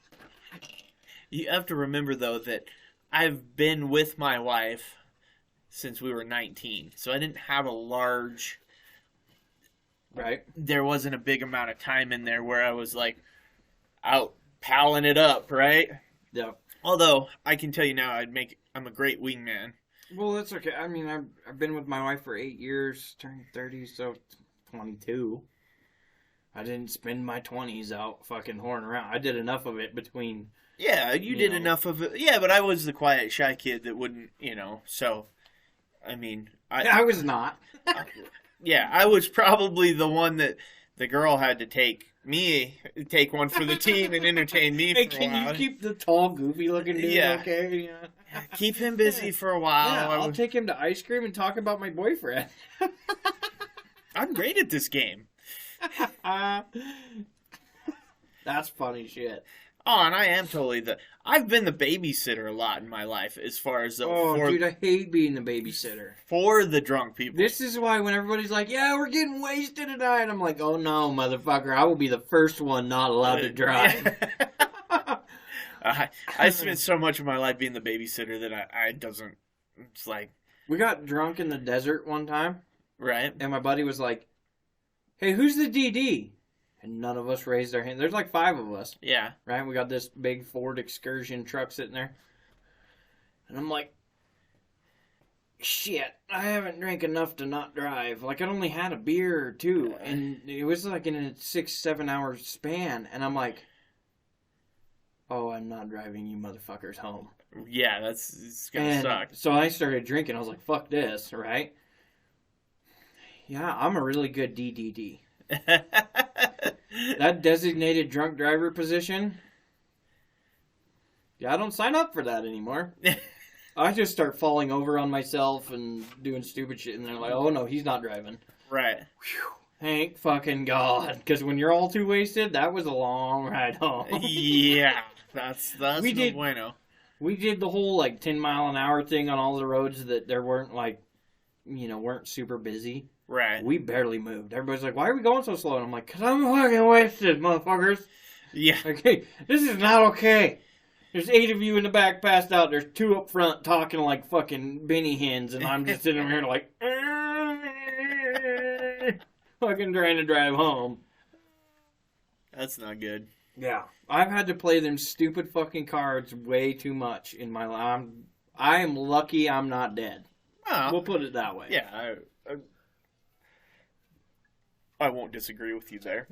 You have to remember, though, that I've been with my wife since we were 19. So I didn't have a large... Right. There wasn't a big amount of time in there where I was, out palling it up, right? Yeah. Although, I can tell you now, I'm a great wingman. Well, that's okay. I mean, I've been with my wife for 8 years, turning 30, so 22. I didn't spend my 20s out fucking whoring around. I did enough of it between... Yeah, you did enough of it. Yeah, but I was the quiet, shy kid that wouldn't, so, I mean... I was not. Yeah, I was probably the one that the girl had to take one for the team and entertain me for a while. Can you keep the tall, goofy-looking dude okay? Yeah. Keep him busy for a while. Yeah, I'll take him to ice cream and talk about my boyfriend. I'm great at this game. That's funny shit. Oh, and I am totally I've been the babysitter a lot in my life as far as... dude, I hate being the babysitter. For the drunk people. This is why when everybody's like, yeah, we're getting wasted tonight, I'm like, oh no, motherfucker, I will be the first one not allowed to drive. I spent so much of my life being the babysitter that I doesn't... It's like... We got drunk in the desert one time. Right. And my buddy was like, hey, who's the DD? And none of us raised our hand. There's 5 of us. Yeah. Right? We got this big Ford Excursion truck sitting there. And I'm like, shit, I haven't drank enough to not drive. I'd only had a beer or two. And it was in a 6-7 hour span. And I'm like, oh, I'm not driving you motherfuckers home. Yeah, it's gonna suck. So I started drinking. I was like, fuck this, right? Yeah, I'm a really good DDD. That designated drunk driver position, yeah, I don't sign up for that anymore. I just start falling over on myself and doing stupid shit, and they're like, oh no, he's not driving. Right. Whew. Thank fucking God. Because when you're all too wasted, that was a long ride home. Yeah, that's bueno. We did the whole, 10-mile-an-hour thing on all the roads that there weren't, weren't super busy. Right. We barely moved. Everybody's like, why are we going so slow? And I'm like, because I'm fucking wasted, motherfuckers. Yeah. Okay, this is not okay. There's 8 of you in the back passed out. There's 2 up front talking like fucking Benny hens, and I'm just sitting over here like, fucking trying to drive home. That's not good. Yeah. I've had to play them stupid fucking cards way too much in my life. I am lucky I'm not dead. Well, We'll put it that way. Yeah, I won't disagree with you there.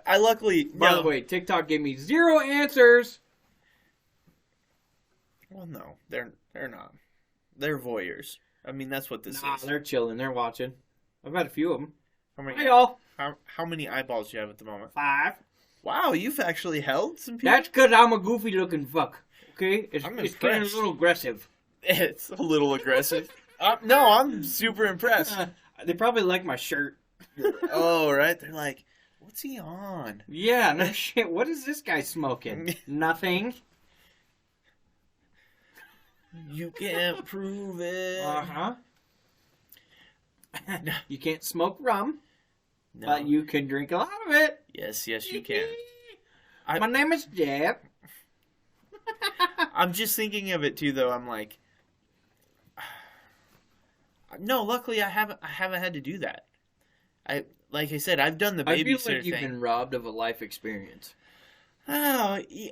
I luckily... By the way, TikTok gave me 0 answers. Well, no, they're not. They're voyeurs. I mean, that's what this is. They're chilling. They're watching. I've had a few of them. Hi, y'all. How many eyeballs do you have at the moment? 5. Wow, you've actually held some people? That's because I'm a goofy looking fuck. Okay? It's getting a impressed. little aggressive. It's a little aggressive. No, I'm super impressed. They probably like my shirt. Oh, right. They're like, what's he on? Yeah, no shit. What is this guy smoking? Nothing. You can't prove it. Uh-huh. You can't smoke rum, No. but you can drink a lot of it. Yes, you can. My name is Jeb. I'm just thinking of it too, though. I'm like, no. Luckily, I haven't had to do that. Like I said, I've done the babysitter thing. I feel like you've been robbed of a life experience. Oh, yeah.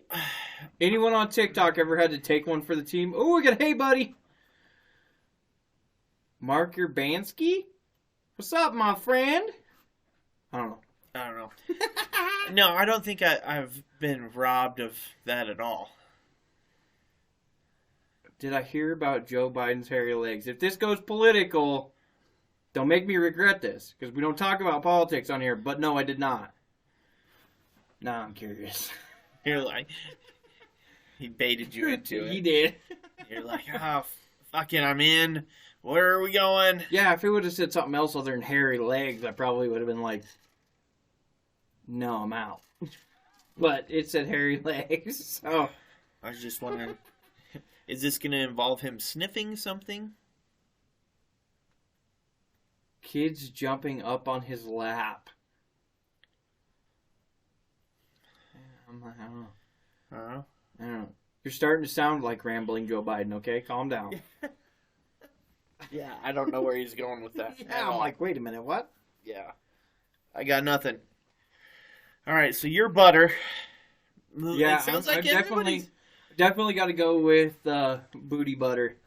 Anyone on TikTok ever had to take one for the team? Oh, we got, hey, buddy. Mark Urbanski? What's up, my friend? I don't know. No, I don't think I've been robbed of that at all. Did I hear about Joe Biden's hairy legs? If this goes political, don't make me regret this, because we don't talk about politics on here, but no, I did not. Nah, I'm curious. You're like, he baited you into it. He did. You're like, oh, fucking, I'm in. Where are we going? Yeah, if it would have said something else other than hairy legs, I probably would have been like, no, I'm out. But it said hairy legs, so. I was just wondering, is this going to involve him sniffing something? Kids jumping up on his lap. I don't know. You're starting to sound like rambling Joe Biden, okay? Calm down. Yeah, I don't know where he's going with that. Yeah, I'm like, wait a minute, what? Yeah. I got nothing. All right, so your butter. Yeah, it sounds like I definitely got to go with booty butter.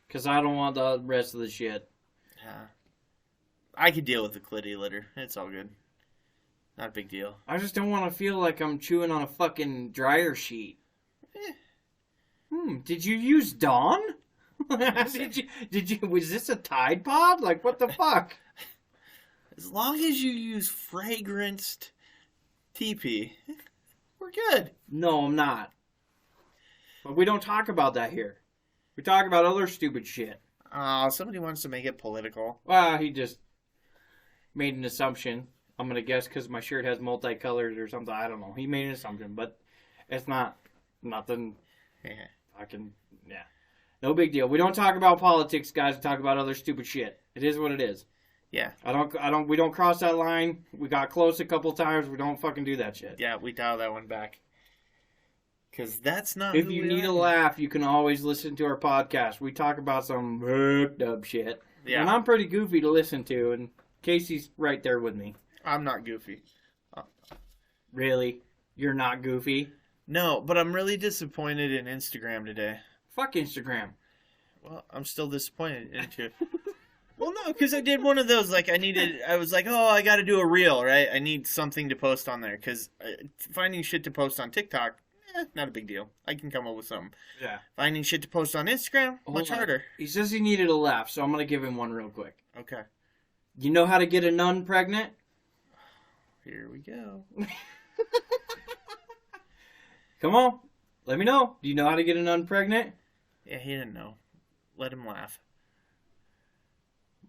Because I don't want the rest of the shit. Yeah. I could deal with the clitty litter. It's all good. Not a big deal. I just don't want to feel like I'm chewing on a fucking dryer sheet. Did you use Dawn? Did you? Was this a Tide Pod? Like, what the fuck? As long as you use fragranced TP, we're good. No, I'm not. But we don't talk about that here. We talk about other stupid shit. Oh, somebody wants to make it political. Well, he just made an assumption. I'm going to guess because my shirt has multicolored or something. I don't know. He made an assumption, but it's not nothing. Yeah. Yeah. No big deal. We don't talk about politics, guys. We talk about other stupid shit. It is what it is. Yeah. We don't cross that line. We got close a couple times. We don't fucking do that shit. Yeah, we dial that one back. Because that's not. If you need a laugh, you can always listen to our podcast. We talk about some hooked up shit. Yeah. And I'm pretty goofy to listen to, and Casey's right there with me. I'm not goofy. Really? You're not goofy? No, but I'm really disappointed in Instagram today. Fuck Instagram. Well, I'm still disappointed into it. Well, no, because I did one of those, I was like, oh, I got to do a reel, right? I need something to post on there, because finding shit to post on TikTok, not a big deal. I can come up with something. Yeah. Finding shit to post on Instagram, much harder. He says he needed a laugh, so I'm going to give him one real quick. Okay. You know how to get a nun pregnant? Here we go. Come on. Let me know. Do you know how to get a nun pregnant? Yeah, he didn't know. Let him laugh.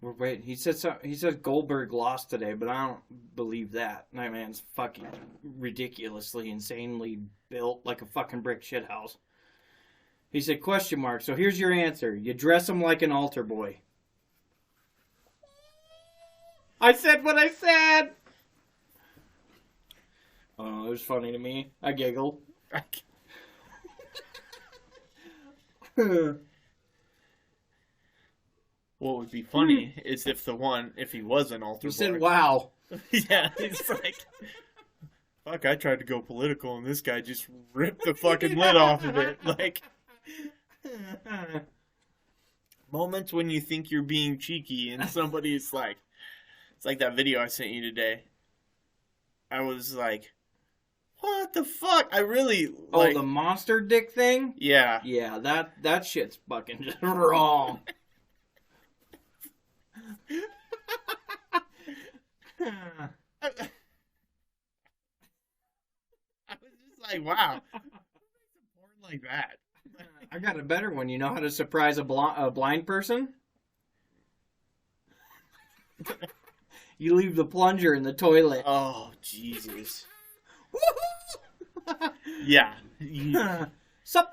We're waiting. He said Goldberg lost today, but I don't believe that. That man's fucking ridiculously, insanely built like a fucking brick shithouse. He said, question mark. So here's your answer. You dress him like an altar boy. I said what I said! Oh, it was funny to me. I giggled. What would be funny is if he was an altar boy. You said, wow. Yeah, it's like, fuck, I tried to go political and this guy just ripped the fucking lid off of it. Like, moments when you think you're being cheeky and somebody's like, it's like that video I sent you today. I was like, what the fuck? I really, like... Oh, the monster dick thing? Yeah. Yeah, that shit's fucking just wrong. I was just like, wow. Porn like that. I got a better one. You know how to surprise a blind person? You leave the plunger in the toilet. Oh, Jesus. Yeah. Surprise!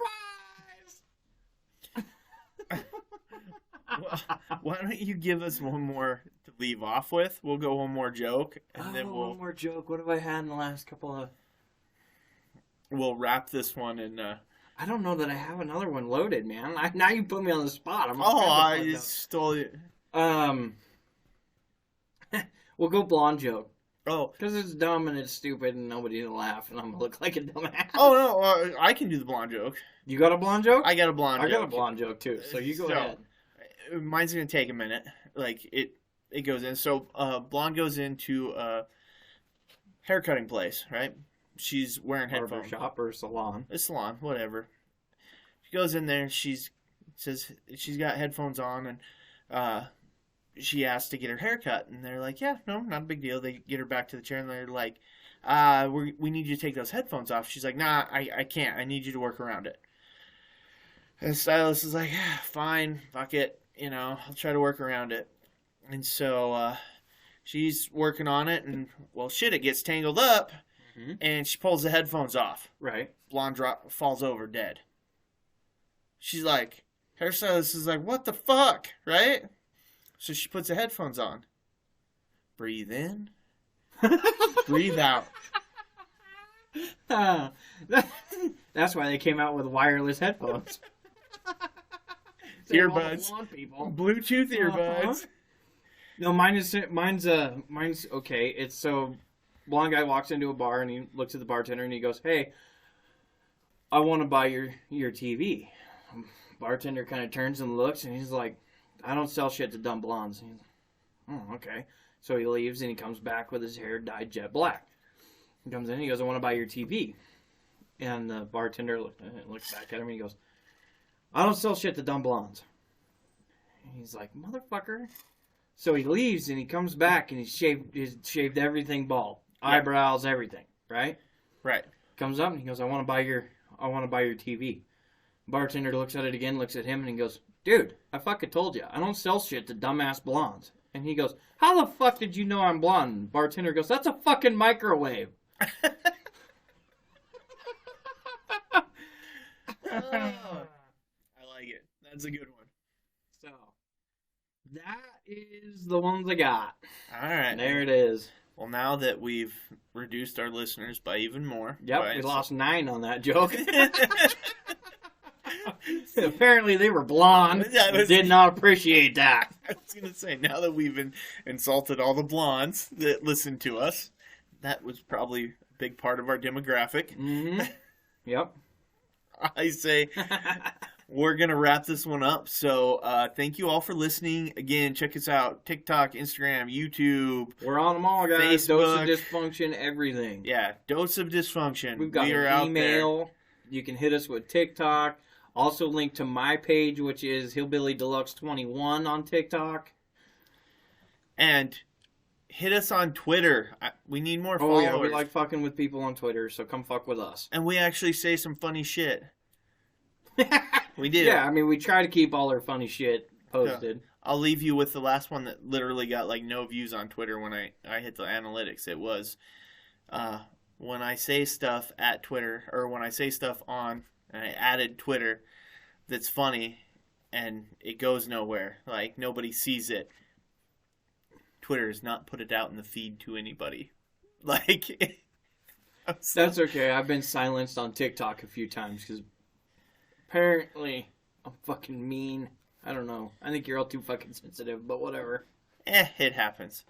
Well, why don't you give us one more to leave off with? We'll go one more joke, and then one more joke. What have I had in the last couple of... We'll wrap this one in... I don't know that I have another one loaded, man. Now you put me on the spot. I just stole it. We'll go blonde joke. Oh. Because it's dumb and it's stupid and nobody will laugh and I'm going to look like a dumbass. Oh, no. I can do the blonde joke. You got a blonde joke? I got a blonde joke. I got a blonde joke, too. So you go ahead. Mine's going to take a minute. Like, it goes in. So, blonde goes into a haircutting place, right? She's wearing headphones. Barbershop or salon. A salon, whatever. She goes in there. Says she's got headphones on, and she asks to get her hair cut, and they're like, "Yeah, no, not a big deal." They get her back to the chair, and they're like, "We need you to take those headphones off." She's like, "Nah, I can't. I need you to work around it." And the stylist is like, "Fine, fuck it. I'll try to work around it." And so she's working on it, and well, shit, it gets tangled up. Mm-hmm. And she pulls the headphones off. Right. Blonde falls over dead. She's like, hairstylist is like, what the fuck? Right? So she puts the headphones on. Breathe in. Breathe out. That's why they came out with wireless headphones. Earbuds. Bluetooth earbuds. Uh-huh. No, mine's okay. It's so... Blonde guy walks into a bar and he looks at the bartender and he goes, "Hey, I want to buy your TV." Bartender kind of turns and looks and he's like, "I don't sell shit to dumb blondes." He's like, "Oh, okay." So he leaves and he comes back with his hair dyed jet black. He comes in and he goes, "I want to buy your TV." And the bartender looks back at him and he goes, "I don't sell shit to dumb blondes." And he's like, "Motherfucker." So he leaves and he comes back and he's shaved everything bald. Eyebrows, everything, right? Right. Comes up and he goes, I want to buy your TV. Bartender looks at it again, looks at him, and he goes, "Dude, I fucking told you, I don't sell shit to dumbass blondes." And he goes, "How the fuck did you know I'm blonde?" And bartender goes, "That's a fucking microwave." I like it. That's a good one. So, that is the ones I got. All right. There it is. Well, now that we've reduced our listeners by even more. Yep, we lost 9 on that joke. Apparently they were blonde. Did not appreciate that. I was going to say, now that we've insulted all the blondes that listen to us, that was probably a big part of our demographic. Mm-hmm. Yep. I say... We're going to wrap this one up. So thank you all for listening. Again, check us out. TikTok, Instagram, YouTube. We're on them all, guys. Facebook. Dose of Dysfunction, everything. Yeah, Dose of Dysfunction. We've got an email. You can hit us with TikTok. Also link to my page, which is Hillbilly Deluxe 21 on TikTok. And hit us on Twitter. We need more followers. Oh, yeah, we like fucking with people on Twitter, so come fuck with us. And we actually say some funny shit. We do. Yeah, I mean, we try to keep all our funny shit posted. Yeah. I'll leave you with the last one that literally got like no views on Twitter when I hit the analytics. It was when I say stuff at Twitter, or when I say stuff on, and I added Twitter that's funny and it goes nowhere. Like, nobody sees it. Twitter has not put it out in the feed to anybody. Like, that's okay. I've been silenced on TikTok a few times because apparently I'm fucking mean. I don't know. I think you're all too fucking sensitive, but whatever. It happens.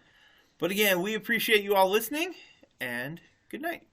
But again, we appreciate you all listening, and good night.